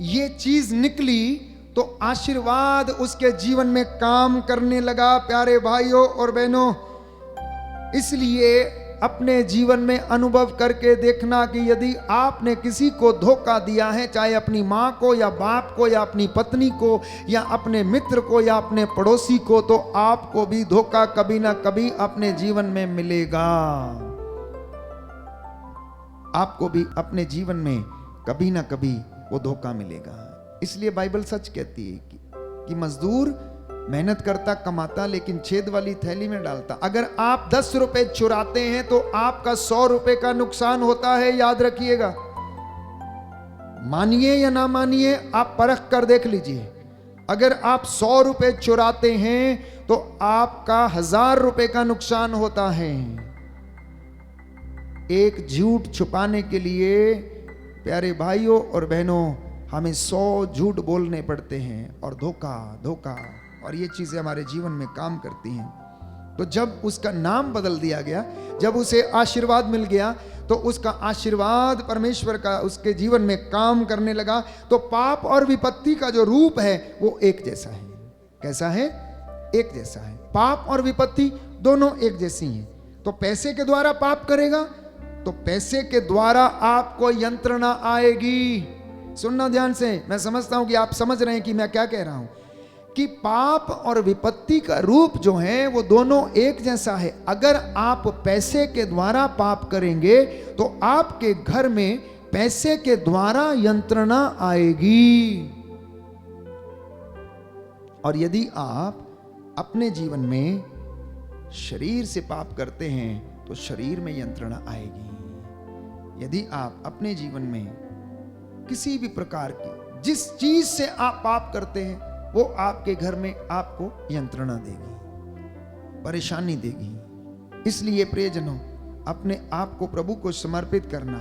ये चीज निकली तो आशीर्वाद उसके जीवन में काम करने लगा प्यारे भाइयों और बहनों। इसलिए अपने जीवन में अनुभव करके देखना कि यदि आपने किसी को धोखा दिया है, चाहे अपनी माँ को या बाप को या अपनी पत्नी को या अपने मित्र को या अपने पड़ोसी को, तो आपको भी धोखा कभी ना कभी अपने जीवन में मिलेगा। आपको भी अपने जीवन में कभी ना कभी वो धोखा मिलेगा। इसलिए बाइबल सच कहती है कि मजदूर मेहनत करता कमाता लेकिन छेद वाली थैली में डालता। अगर आप 10 रुपए चुराते हैं तो आपका 100 रुपए का नुकसान होता है, याद रखिएगा। मानिए या ना मानिए, आप परख कर देख लीजिए। अगर आप 100 रुपए चुराते हैं तो आपका 1000 रुपए का नुकसान होता है। एक झूठ छुपाने के लिए प्यारे भाइयों और बहनों हमें 100 झूठ बोलने पड़ते हैं और धोखा और ये चीजें हमारे जीवन में काम करती हैं। तो जब उसका नाम बदल दिया गया, जब उसे आशीर्वाद मिल गया, तो उसका आशीर्वाद परमेश्वर का उसके जीवन में काम करने लगा। तो पाप और विपत्ति का जो रूप है वो एक जैसा है। कैसा है? एक जैसा है। पाप और विपत्ति दोनों एक जैसी हैं। तो पैसे के द्वारा पाप करेगा तो पैसे के द्वारा आपको यंत्रणा आएगी। सुनना ध्यान से, मैं समझता हूं कि आप समझ रहे हैं कि मैं क्या कह रहा हूं, कि पाप और विपत्ति का रूप जो है वो दोनों एक जैसा है। अगर आप पैसे के द्वारा पाप करेंगे तो आपके घर में पैसे के द्वारा यंत्रणा आएगी। और यदि आप अपने जीवन में शरीर से पाप करते हैं तो शरीर में यंत्रणा आएगी। यदि आप अपने जीवन में किसी भी प्रकार की जिस चीज से आप पाप करते हैं वो आपके घर में आपको यंत्रणा देगी, परेशानी देगी। इसलिए प्रियजनों, अपने आप को प्रभु को समर्पित करना।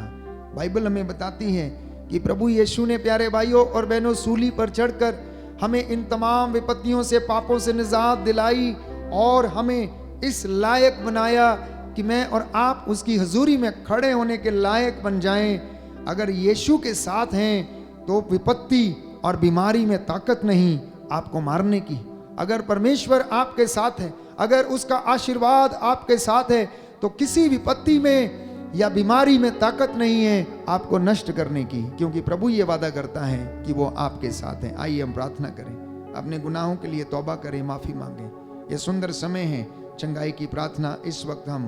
बाइबल हमें बताती है कि प्रभु यीशु ने प्यारे भाइयों और बहनों सूली पर चढ़कर हमें इन तमाम विपत्तियों से, पापों से निजात दिलाई और हमें इस लायक बनाया कि मैं और आप उसकी हजूरी में खड़े होने के लायक बन जाएं। अगर यीशु के साथ हैं तो विपत्ति और बीमारी में ताकत नहीं आपको मारने की। अगर परमेश्वर आपके साथ है, अगर उसका आशीर्वाद आपके साथ है, तो किसी विपत्ति में या बीमारी में ताकत नहीं है आपको नष्ट करने की, क्योंकि प्रभु ये वादा करता है कि वो आपके साथ है। आइए हम प्रार्थना करें, अपने गुनाहों के लिए तौबा करें, माफी मांगें। ये सुंदर समय है चंगाई की प्रार्थना इस वक्त हम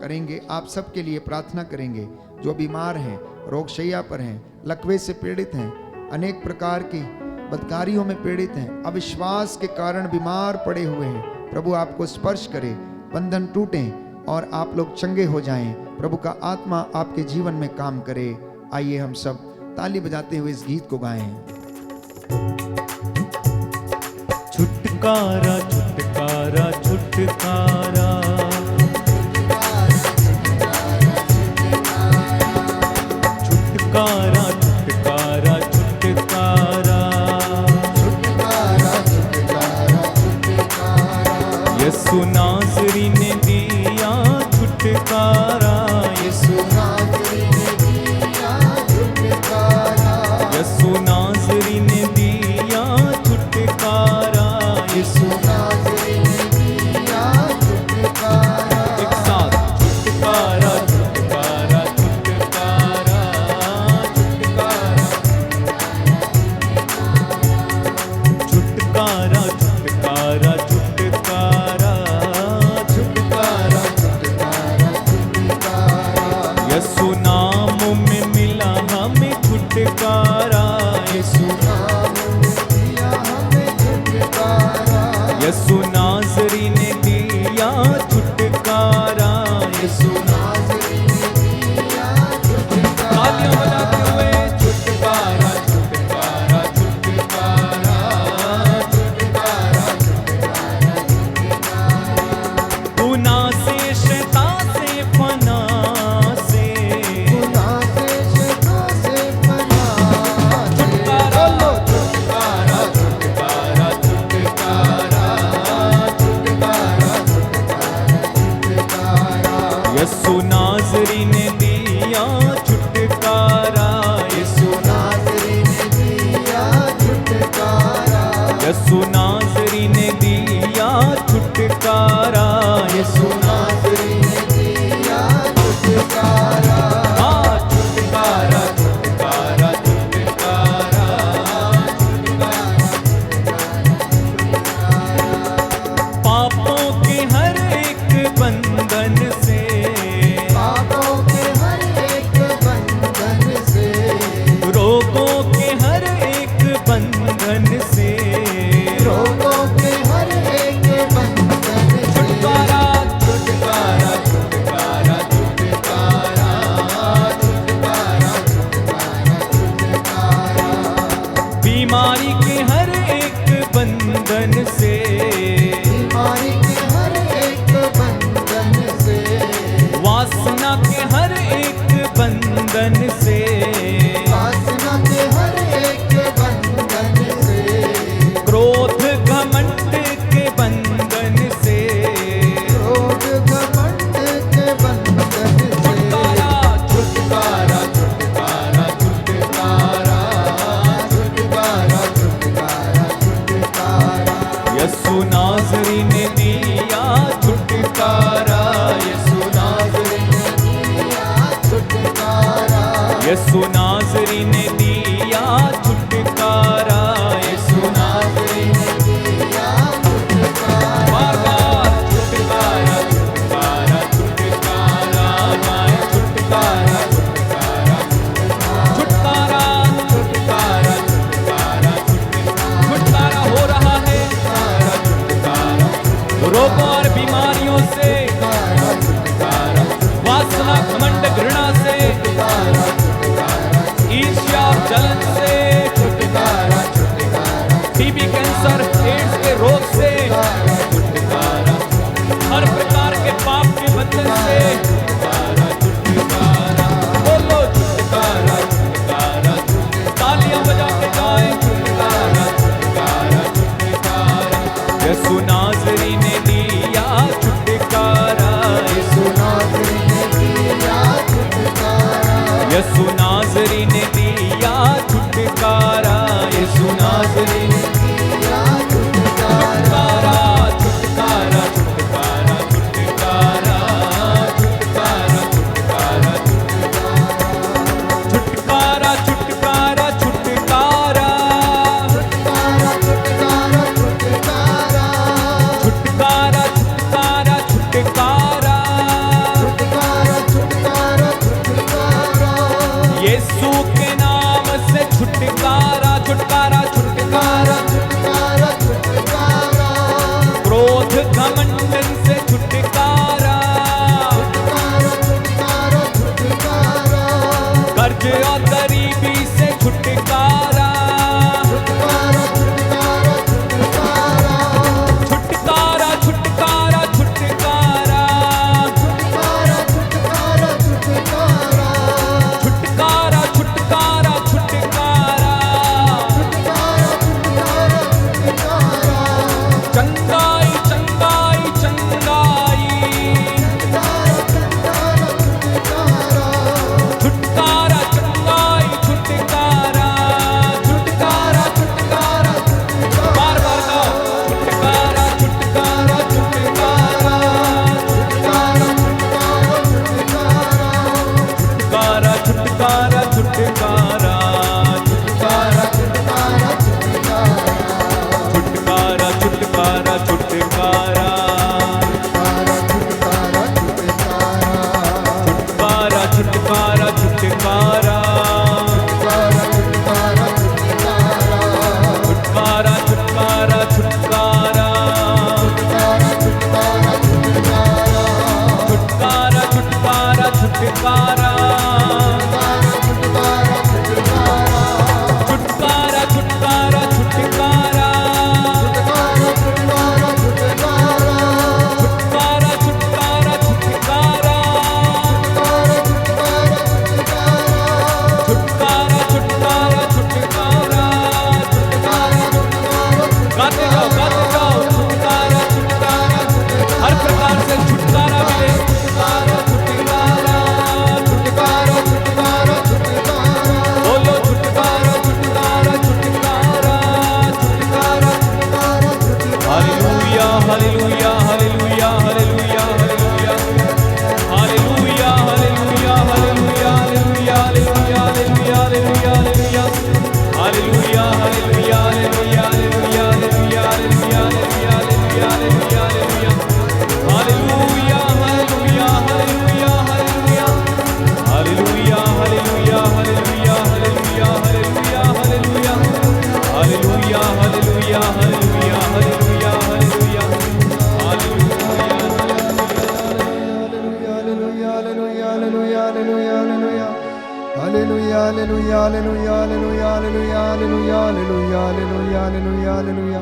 करेंगे। आप सबके लिए प्रार्थना करेंगे जो बीमार हैं, रोगशैया पर हैं, लकवे से पीड़ित हैं, अनेक प्रकार की बदकारियों में पीड़ित हैं, अविश्वास के कारण बीमार पड़े हुए हैं। प्रभु आपको स्पर्श करे, बंधन टूटें और आप लोग चंगे हो जाएं। प्रभु का आत्मा आपके जीवन में काम करे। आइए हम सब ताली बजाते हुए इस गीत को गाएं। छुटकारा छुटकारा छुटकारा, छुटकारा छुटकारा छुटकारा, यीशु नासरी ने दिया छुटकारा, यीशु नासरी ने दिया छुटकारा, यीशु नासरी ने दिया छुटकारा, यीशु नासरी ने दिया छुटकारा। एक साथ छुटकारा छुटकारा छुटकारा छुटकारा, छुटकारा छुटकारा छुटकारा, छुटकारा छुटकारा छुटकारा, यीशु नाम में मिला हमें छुटकारा, यीशु नाम में दिया हमें छुटकारा, यीशु नासरी ने दिया छुटकारा, यीशु नासरी ने दिया छुटकारा। तालियां बजाते हुए छुटकारा छुटकारा छुटकारा छुटकारा छुटकारा, गुनाह से शैतान से फना से, गुनाह से शैतान से फना से, छुटकारा छुटकारा छुटकारा छुटकारा छुटकारा छुटकारा, यीशु नासरी ने दिया छुटकारा, यीशु नासरी ने दिया छुटकारा, यीशु नासरी ने दिया छुटकारा, यीशु नासरी ने दिया छुटकारा। हाँ छुटकारा छुटकारा छुटकारा छुटकारा, पापों के हर एक बंधन से, पापों के हर एक बंधन से, रोगों के हर एक बंधन से, रोगों के हर एक बंधन से, छुटकारा छुटकारा छुटकारा छुटकारा छुटकारा छुटकारा छुटकारा, बीमारी के हर एक बंधन से, बीमारी के हर एक बंधन से, वासना के हर एक बंधन से, वासना के हर एक बंधन से, क्रोध घमंड के बंधन से, क्रोध घमंड के बंधन से, छुटकारा छुटकारा छुटकारा छुटकारा छुटकारा छुटकारा छुटकारा, यीशु नासरी ने दिया छुटकारा, यीशु नासरी ने दिया छुटकारा, यीशु नासरी ने दिया छुटकारा, यीशु नासरी ने दिया छुटकारा। बार बार छुटकारा छुटकारा छुटकारा गाएं, छुटकारा छुटकारा छुटकारा छुटकारा छुटकारा छुटकारा हो रहा है, छुटकारा रोगों और बीमारियों से, वासना घमंड घृणा से, ईर्ष्या जलन से, टीबी कैंसर एड्स के रोग से, हर प्रकार के पाप के बंधन से, बोलो छुटकारा छुटकारा, तालियां बजाते जाएं, छुटकारा छुटकारा छुटकारा, यीशु नासरी ने दिया छुटकारा, यीशु नासरी ने दिया छुटकारा, यीशु नासरी ने दिया छुटकारा, यीशु नासरी ने दिया छुटकारा, छुटकारा छुटकारा छुटकारा छुटकारा छुटकारा छुटकारा छुटकारा छुटकारा छुटकारा छुटकारा छुटकारा छुटकारा छुटकारा क्रोध घमंड से छुटकारा, छुटकारा छुटकारा कर्ज और गरीबी से छुटकारा, छुटकारा छुटकारा छुटकारा छुटकारा छुटकारा, छुटकारा छुटकारा छुटकारा छुटकारा, चंगाई चंगाई चंगाई, छुटकारा चंगाई छुटकारा, छुटकारा छुटकारा, बार बार गाओ, छुटकारा छुटकारा छुटकारा, छुटकारा छुटकारा छुटकारा, छुटकारा छुटकारा छुटकारा, छुटकारा छुटकारा छुटकारा, छुटकारा छुटकारा छुटकारा, छुटकारा छुटकारा छुटकारा, छुटकारा छुटकारा छुटकारा, छुटकारा छुटकारा छुटकारा, छुटकारा छुटकारा छुटकारा, गाते जाओ छुटकारा छुटकारा, हर प्रकार से छुटकारा मिले, बोलो छुटकारा छुटकारा छुटकारा, छुटकारा, hallelujah hallelujah hallelujah hallelujah hallelujah, hallelujah hallelujah hallelujah hallelujah hallelujah hallelujah hallelujah hallelujah, hallelujah hallelujah hallelujah hallelujah hallelujah hallelujah hallelujah hallelujah hallelujah hallelujah, hallelujah hallelujah hallelujah hallelujah, hallelujah hallelujah hallelujah hallelujah hallelujah hallelujah, hallelujah hallelujah hallelujah hallelujah hallelujah,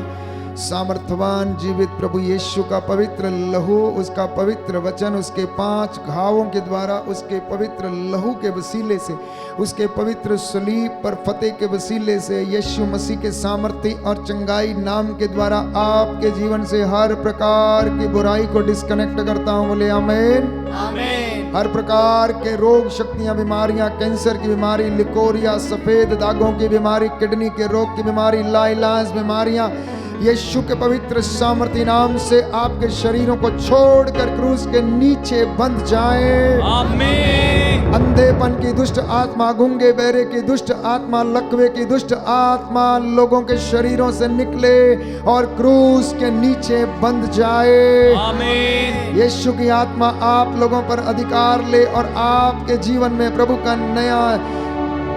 सामर्थवान जीवित प्रभु यीशु का पवित्र लहू, उसका पवित्र वचन, उसके 5 घावों के द्वारा, उसके पवित्र लहू के वसीले से, उसके पवित्र सलीब पर फतेह के वसीले से, यीशु मसीह के सामर्थ्य और चंगाई नाम के द्वारा आपके जीवन से हर प्रकार की बुराई को डिस्कनेक्ट करता हूं। बोले आमीन। आमीन। हर प्रकार के रोग, शक्तियां, बीमारियां, कैंसर की बीमारी, लिकोरिया, सफेद दागों की बीमारी, किडनी के रोग की बीमारी, लाइलाज बीमारियां, यीशु के पवित्र सामर्थ्य नाम से आपके शरीरों को छोड़कर क्रूस के नीचे बंध जाएं। आमीन। अंधेपन की दुष्ट आत्मा, गूंगे बहरे की दुष्ट आत्मा, लकवे की दुष्ट आत्मा लोगों के शरीरों से निकले और क्रूस के नीचे बंध जाए। आमीन। यीशु की आत्मा आप लोगों पर अधिकार ले और आपके जीवन में प्रभु का नया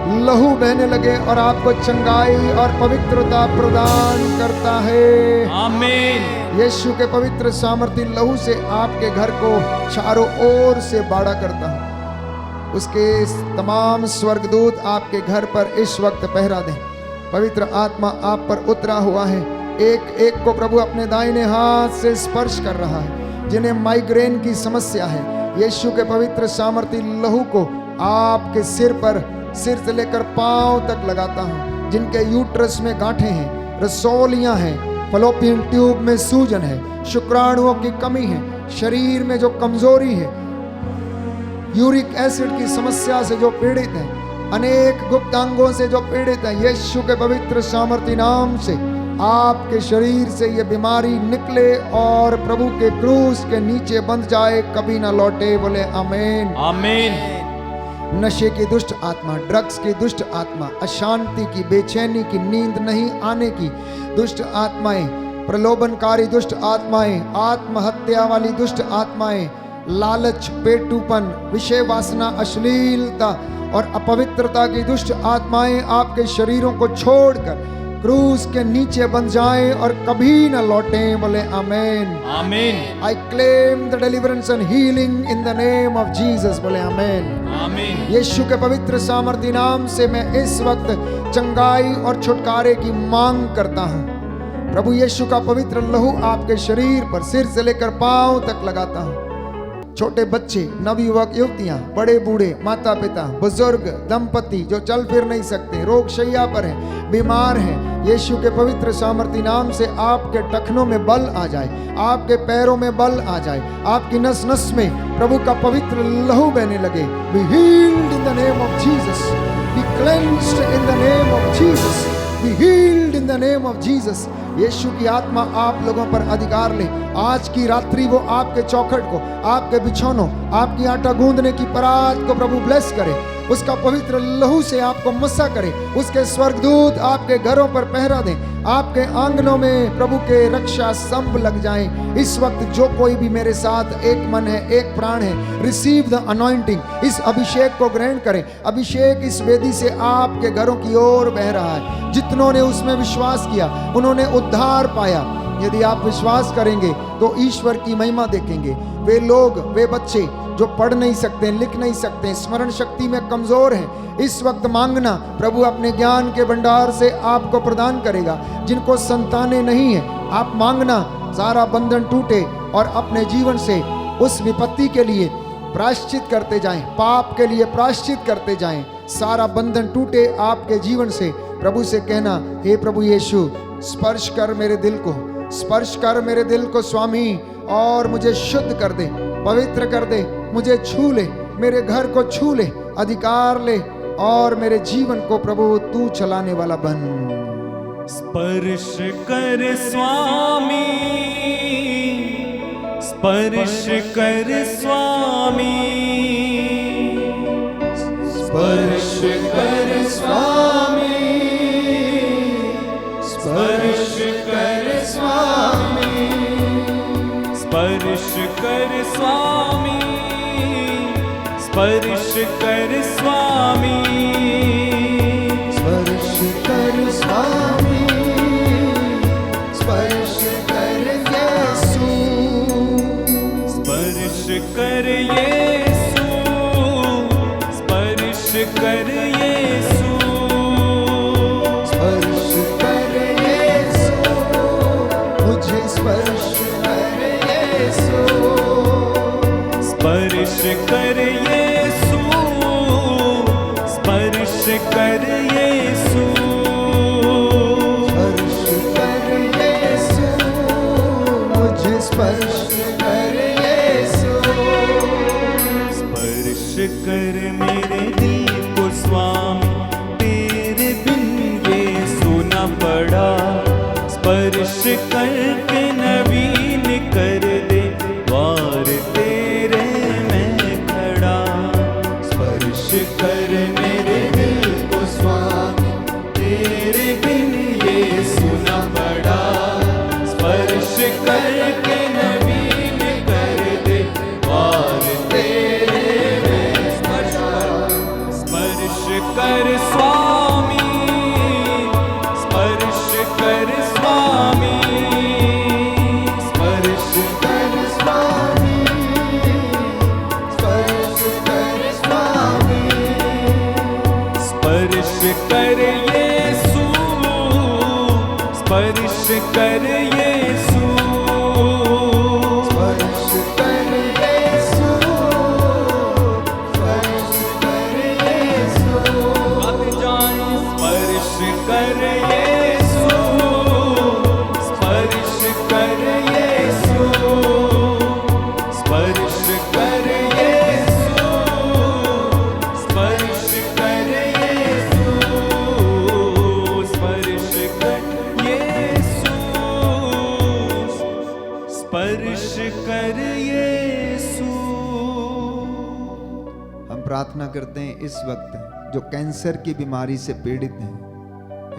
लहू बहने लगे और आपको चंगाई और पवित्रता प्रदान करता है। आमीन। यीशु के पवित्र सामर्थ्य लहू से आपके घर को चारों ओर से बाड़ा करता हूं। उसके तमाम स्वर्गदूत आपके घर पर इस वक्त पहरा दें। पवित्र आत्मा आप पर उतरा हुआ है। एक एक को प्रभु अपने दाहिने हाथ से स्पर्श कर रहा है। जिन्हें माइग्रेन की समस्या है, यीशु के पवित्र सामर्थ्य लहू को आपके सिर पर, सिर से लेकर पांव तक लगाता हूं। जिनके यूट्रस में गांठें हैं, रसौलियां हैं, फलोपियन ट्यूब में सूजन है, शुक्राणुओं की कमी है, शरीर में जो कमजोरी है, यूरिक एसिड की समस्या से जो पीड़ित हैं, अनेक गुप्तांगों से जो पीड़ित हैं, यीशु के पवित्र सामर्थ्य नाम से आपके शरीर से ये बीमारी निकले और प्रभु के क्रूस के नीचे बंध जाए, कभी ना लौटे। बोले आमीन। आमीन। नशे की दुष्ट आत्मा, ड्रग्स की दुष्ट आत्मा, अशांति की, बेचैनी की, नींद नहीं आने की दुष्ट आत्माएं, प्रलोभनकारी दुष्ट आत्माएं, आत्महत्या वाली दुष्ट आत्माएं, लालच, पेटूपन, विषय वासना, अश्लीलता और अपवित्रता की दुष्ट आत्माएं आपके शरीरों को छोड़कर क्रूस के नीचे बंध जाएं और कभी न लौटें। बोले आमेन। आमीन। I claim the deliverance and healing in the name of Jesus. बोले आमेन। आमीन। यीशु के पवित्र सामर्थी नाम से मैं इस वक्त चंगाई और छुटकारे की मांग करता हूं। प्रभु यीशु का पवित्र लहू आपके शरीर पर सिर से लेकर पांव तक लगाता हूं। छोटे बच्चे, नवयुवक युवतियां, बड़े बूढ़े, माता पिता, बुजुर्ग, दंपति जो चल फिर नहीं सकते, रोग शैया पर हैं, बीमार हैं, यीशु के पवित्र सामर्थी नाम से आपके टखनों में बल आ जाए, आपके पैरों में बल आ जाए, आपकी नस नस में प्रभु का पवित्र लहू बहने लगे। Be healed in the name of Jesus, be cleansed in the name of Jesus, be healed in the name of Jesus. Yeshu की आत्मा आप लोगों पर अधिकार ले। आज की रात्रि वो आपके चौखट को, आपके बिछौनों, आपकी आटा गूंदने की परात को प्रभु ब्लेस करे, उसका पवित्र लहू से आपको मस्सा करे, उसके स्वर्गदूत आपके घरों पर पहरा दें, आपके आंगनों में प्रभु के रक्षा स्तंभ लग जाएं। इस वक्त जो कोई भी मेरे साथ एक मन है, एक प्राण है, रिसीव द अनॉइंटिंग, इस अभिषेक को ग्रहण करें। अभिषेक इस वेदी से आपके घरों की ओर बह रहा है। जितनों ने उसमें विश्वास किया उन्होंने उद्धार पाया। यदि आप विश्वास करेंगे तो ईश्वर की महिमा देखेंगे। वे लोग, वे बच्चे जो पढ़ नहीं सकते, लिख नहीं सकते, स्मरण शक्ति में कमजोर हैं, इस वक्त मांगना, प्रभु अपने ज्ञान के भंडार से आपको प्रदान करेगा। जिनको संतानें नहीं है, आप मांगना, सारा बंधन टूटे और अपने जीवन से उस विपत्ति के लिए प्रायश्चित करते जाएं, पाप के लिए प्रायश्चित करते जाएं, सारा बंधन टूटे आपके जीवन से। प्रभु से कहना, हे प्रभु यीशु, स्पर्श कर मेरे दिल को, स्पर्श कर मेरे दिल को स्वामी, और मुझे शुद्ध कर दे, पवित्र कर दे, मुझे छू ले, मेरे घर को छू ले, अधिकार ले, और मेरे जीवन को प्रभु तू चलाने वाला बन। स्पर्श कर स्वामी, स्पर्श कर स्वामी, स्पर्श कर स्वामी, स्पर्श कर स्वामी, स्पर्श कर स्वामी, स्पर्श कर स्वामी, स्पर्श कर स्वामी, स्पर्श कर यीशु, स्पर्श कर यीशु, स्पर्श कर यीशु, स्पर्श कर यीशु, मुझे स्पर्श कर यीशु, स्पर्श कर यीशु, स्पर्श कर यीशु, स्पर्श कर यीशु, मुझे स्पर्श कर यीशु, स्पर्श कर मेरे दिल को स्वामी, तेरे बिन ये सुना पड़ा, स्पर्श करके नवीन कर दे, द्वार तेरे मैं खड़ा, स्पर्श कर मेरे दिल को स्वामी, तेरे बिन ये सुना पड़ा, स्पर्श करके नवीन कर दे, द्वार तेरे मैं खड़ा, स्पर्श कर स्वामी, स्पर्श कर स्वामी, स्पर्श कर स्वामी, स्पर्श कर स्वामी, स्पर्श कर यीशु, स्पर्श कर यीशु, स्पर्श कर यीशु, स्पर्श कर यीशु, गाते जाएं, स्पर्श कर यीशु, स्पर्श कर यीशु, स्पर्श कर यीशु, स्पर्श कर यीशु, स्पर्श कर यीशु, स्पर्श कर यीशु। हम प्रार्थना करते हैं इस वक्त जो कैंसर की बीमारी से पीड़ित हैं,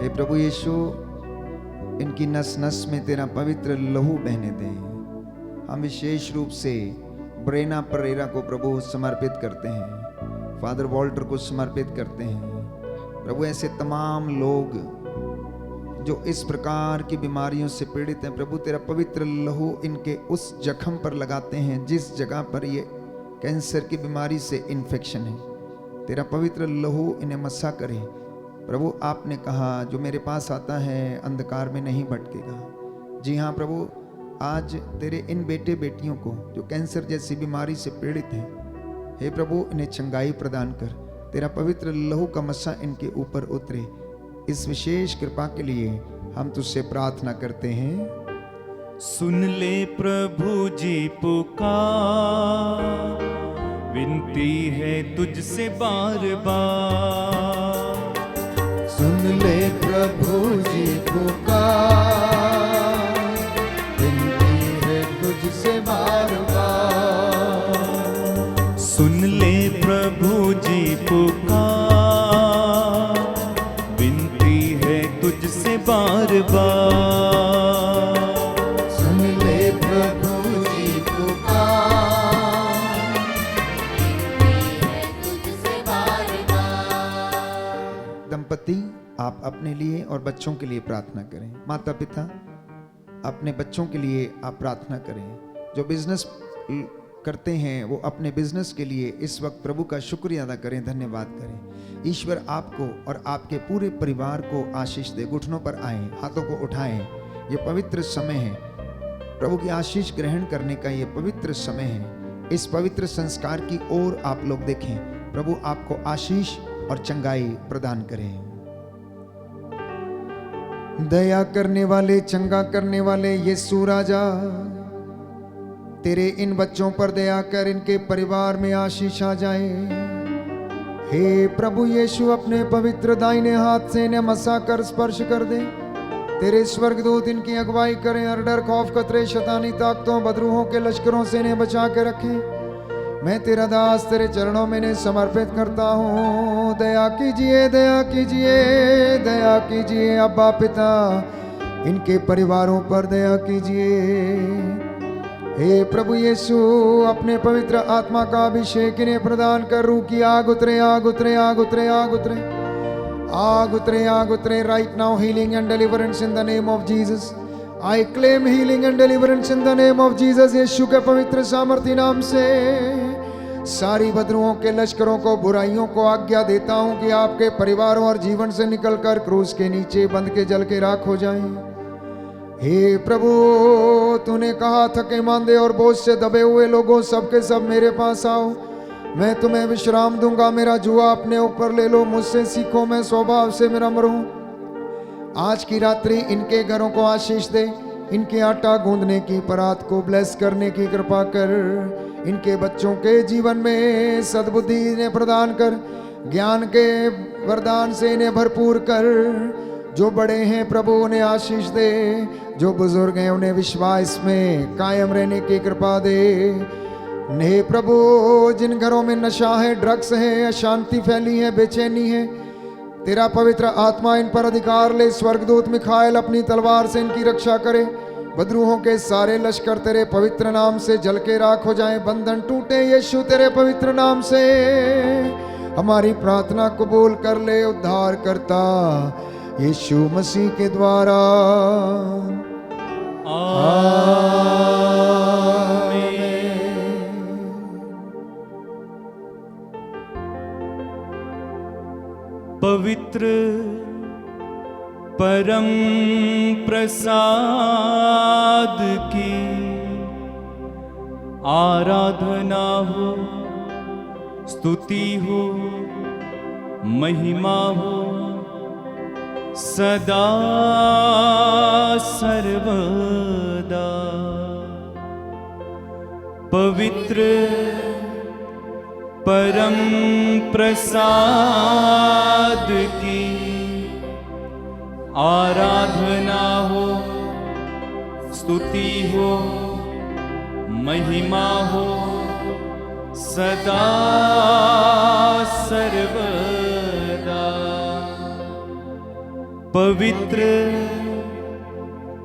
हे प्रभु यीशु, इनकी नस नस में तेरा पवित्र लहू बहने दे। हम विशेष रूप से ब्रेना परेरा को प्रभु समर्पित करते हैं, फादर वॉल्टर को समर्पित करते हैं। प्रभु ऐसे तमाम लोग जो इस प्रकार की बीमारियों से पीड़ित हैं प्रभु, तेरा पवित्र लहू इनके उस जख्म पर लगाते हैं जिस जगह पर ये कैंसर की बीमारी से इन्फेक्शन है। तेरा पवित्र लहू इन्हें मसा करे प्रभु। आपने कहा जो मेरे पास आता है अंधकार में नहीं भटकेगा। जी हाँ प्रभु, आज तेरे इन बेटे बेटियों को जो कैंसर जैसी बीमारी से पीड़ित हैं, हे प्रभु इन्हें चंगाई प्रदान कर। तेरा पवित्र लहू का मसा इनके ऊपर उतरे। इस विशेष कृपा के लिए हम तुझसे प्रार्थना करते हैं। सुन ले प्रभु जी पुकार, विनती है तुझसे बार बार। सुन ले प्रभु जी पुकार, विनती है तुझसे बार बार। सुन ले प्रभु जी पुकार, विनती है तुझसे बार बार। सुन ले प्रभु जी पुकार, विनती है तुझसे बार बार। दंपति आप अपने लिए और बच्चों के लिए प्रार्थना करें। माता पिता अपने बच्चों के लिए आप प्रार्थना करें। जो बिजनेस करते हैं वो अपने बिजनेस के लिए इस वक्त प्रभु का शुक्रिया अदा करें, धन्यवाद करें। ईश्वर आपको और आपके पूरे परिवार को आशीष दे। घुटनों पर आए, हाथों को उठाएं। ये पवित्र समय है, प्रभु की आशीष ग्रहण करने का ये पवित्र समय है। इस पवित्र संस्कार की ओर आप लोग देखें। प्रभु आपको आशीष और चंगाई प्रदान करें। दया करने वाले, चंगा करने वाले यीशु राजा, तेरे इन बच्चों पर दया कर, इनके परिवार में आशीष आ जाए। हे प्रभु यीशु, अपने पवित्र दाहिने हाथ से इन्हें मसा कर स्पर्श कर दे। तेरे स्वर्गदूत इनकी अगुवाई करें। हर डर, खौफ, खतरे, शैतानी ताकतों, बदरूहों के लश्करों से इन्हें बचा के रखें। मैं तेरा दास तेरे चरणों में इन्हें समर्पित करता हूँ। दया कीजिए, दया कीजिए, दया कीजिए अब्बा पिता, इनके परिवारों पर दया कीजिए। हे प्रभु यीशु, अपने पवित्र आत्मा का अभिषेक इन्हें प्रदान कर। रूह की आग उतरे, आग उतरे, आग उतरे, आग उतरे, आग उतरे, आग उतरे। Right now healing and deliverance in the name of Jesus. I claim healing and deliverance in the name of Jesus. Yeshu के पवित्र सामर्थी नाम से सारी बदरुओं के लश्करों को, बुराइयों को आज्ञा देता हूं कि आपके परिवारों और जीवन से निकलकर क्रूस के नीचे बंद के जल के राख हो जाएं। हे प्रभु, तूने कहा थके मांदे और बोझ से दबे हुए लोगों सबके सब मेरे पास आओ, मैं तुम्हें विश्राम दूंगा। मेरा जुआ अपने ऊपर ले लो, मुझसे सीखो, मैं स्वभाव से विनम्र हूं। आज की रात्रि इनके घरों को आशीष दे। इनके आटा गूंदने की परात को ब्लेस करने की कृपा कर। इनके बच्चों के जीवन में सद्बुद्धि इन्हें प्रदान कर। ज्ञान के वरदान से इन्हें भरपूर कर। जो बड़े हैं प्रभु उन्हें आशीष दे। जो बुजुर्ग हैं उन्हें विश्वास में कायम रहने की कृपा दे। हे प्रभु, जिन घरों में नशा है, ड्रग्स है, अशांति फैली है, बेचैनी है, तेरा पवित्र आत्मा इन पर अधिकार ले। स्वर्गदूत मिखाएल अपनी तलवार से इनकी रक्षा करे। बदरूहों के सारे लश्कर तेरे पवित्र नाम से जल के राख हो जाएं। बंधन टूटे यीशु तेरे पवित्र नाम से। हमारी प्रार्थना कबूल कर ले उद्धार करता यीशु मसीह के द्वारा। पवित्र परम प्रसाद की आराधना हो, स्तुति हो, महिमा हो सदा सर्वदा। पवित्र परम प्रसाद की आराधना हो, स्तुति हो, महिमा हो सदा सर्वदा। पवित्र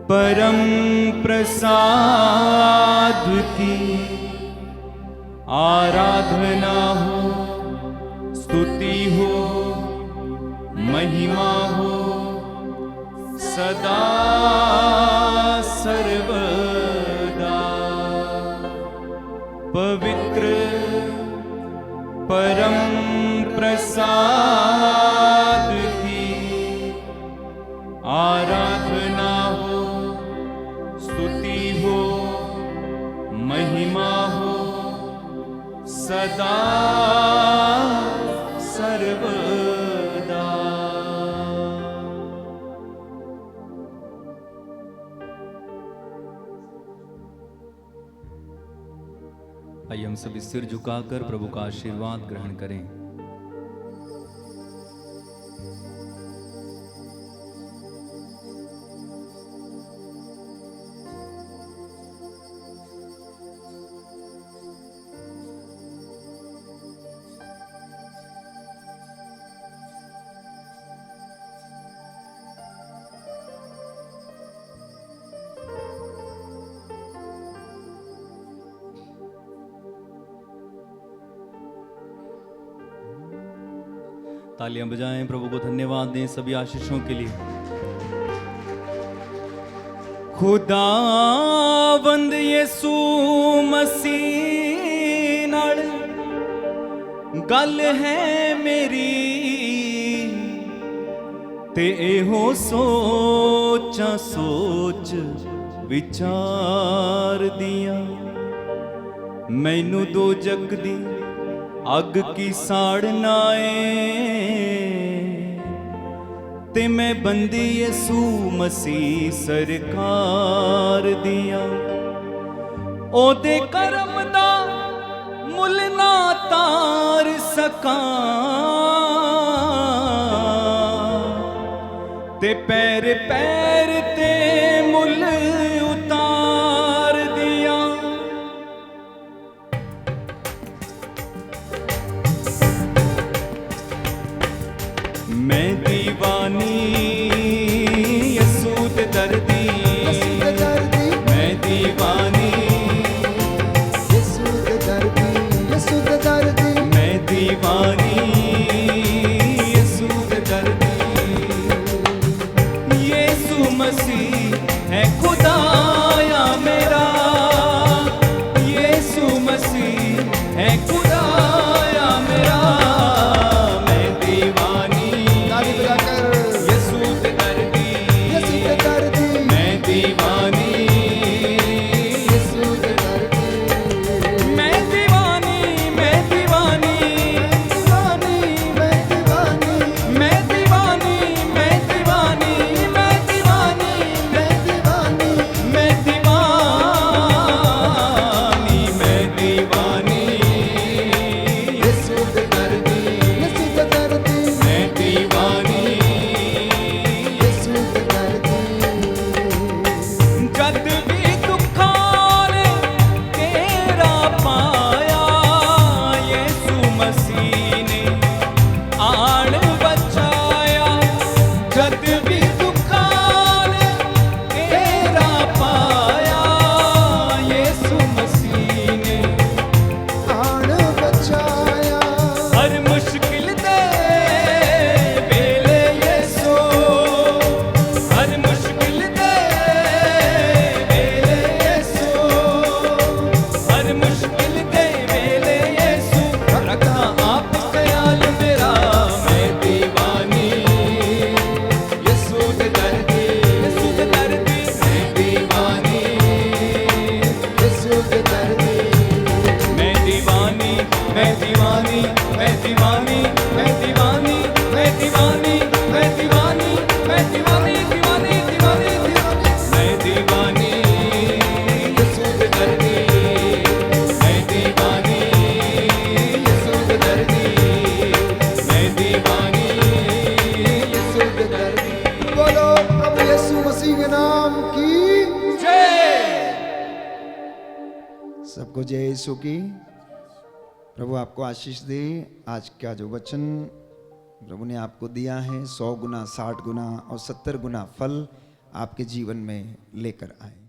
परम प्रसाद की आराधना हो, स्तुति हो, महिमा हो सदा सर्वदा पवित्र परम प्रसाद की आराधना हो, स्तुति हो, महिमा हो सदा सर्वदा। आइए हम सभी सिर झुकाकर प्रभु का आशीर्वाद ग्रहण करें। तालियां बजाएं, प्रभु को धन्यवाद दें सभी आशीषों के लिए। खुदावंद यीशु मसीह नाल गल है मेरी ते एहो सोचा सोच विचार दिया, मैनू दो जग दी अग की साड़ नाए ते मैं बंदी यीशु मसीह सरकार दिया। ओदे करम दा मुल ना तार सकां ते पैर पैर ते मुल उतार दिया। मैं दीवानी यसूद दर्दी, मैं दीवानी यसूद दर्दी, यसूद दर्दी, मैं दीवानी यसूद दर्दी। यीशु मसीह है खुदाया मेरा, यीशु मसीह है खुदाया मेरा। मैं दीवानी यसूद दर्दी, यसूद दर्दी, मैं दीवानी यसूद दर्दी, मैं दीवानी, मैं दीवानी, दीवानी, मैं दीवानी, मैं दीवानी, मैं दीवानी, मैं दीवानी, मैं दीवानी, मैं दीवानी, मैं दीवानी यसूद दर्दी, यसूद दर्दी, मैं दीवानी यसूद दर्दी। जद भी दुखां ने घेरा पाया, यीशु मसीह ने आड़ बचाया। जद भी दुखां ने घेरा पाया, यीशु मसीह ने आण बचाया, हर मुश्किल दे वेले यीशु, हर मुश्किल दे वेले यीशु, हर मुश्किल दे वेले यीशु रखा आप ख्याल मेरा। मैं दीवानी यसूद दर्दी, यसूद दर्दी, मैं दीवानी यसूद दर्दी, मैं दीवानी, मैं दीवानी, मैं दीवानी, मैं दीवानी, मैं दीवानी, मैं दीवानी, मैं दीवानी, दीवानी, दीवानी, दीवानी, मैं दीवानी यसूद दर्दी, मैं दीवानी यसूद दर्दी, मैं दीवानी यसूद दर्दी। बोलो प्रभु यीशु मसीह के नाम की जय। सबको जय यीशु की। प्रभु आपको आशीष दे। आज का जो वचन प्रभु ने आपको दिया है 100 गुना, 60 गुना और 70 गुना फल आपके जीवन में लेकर आए।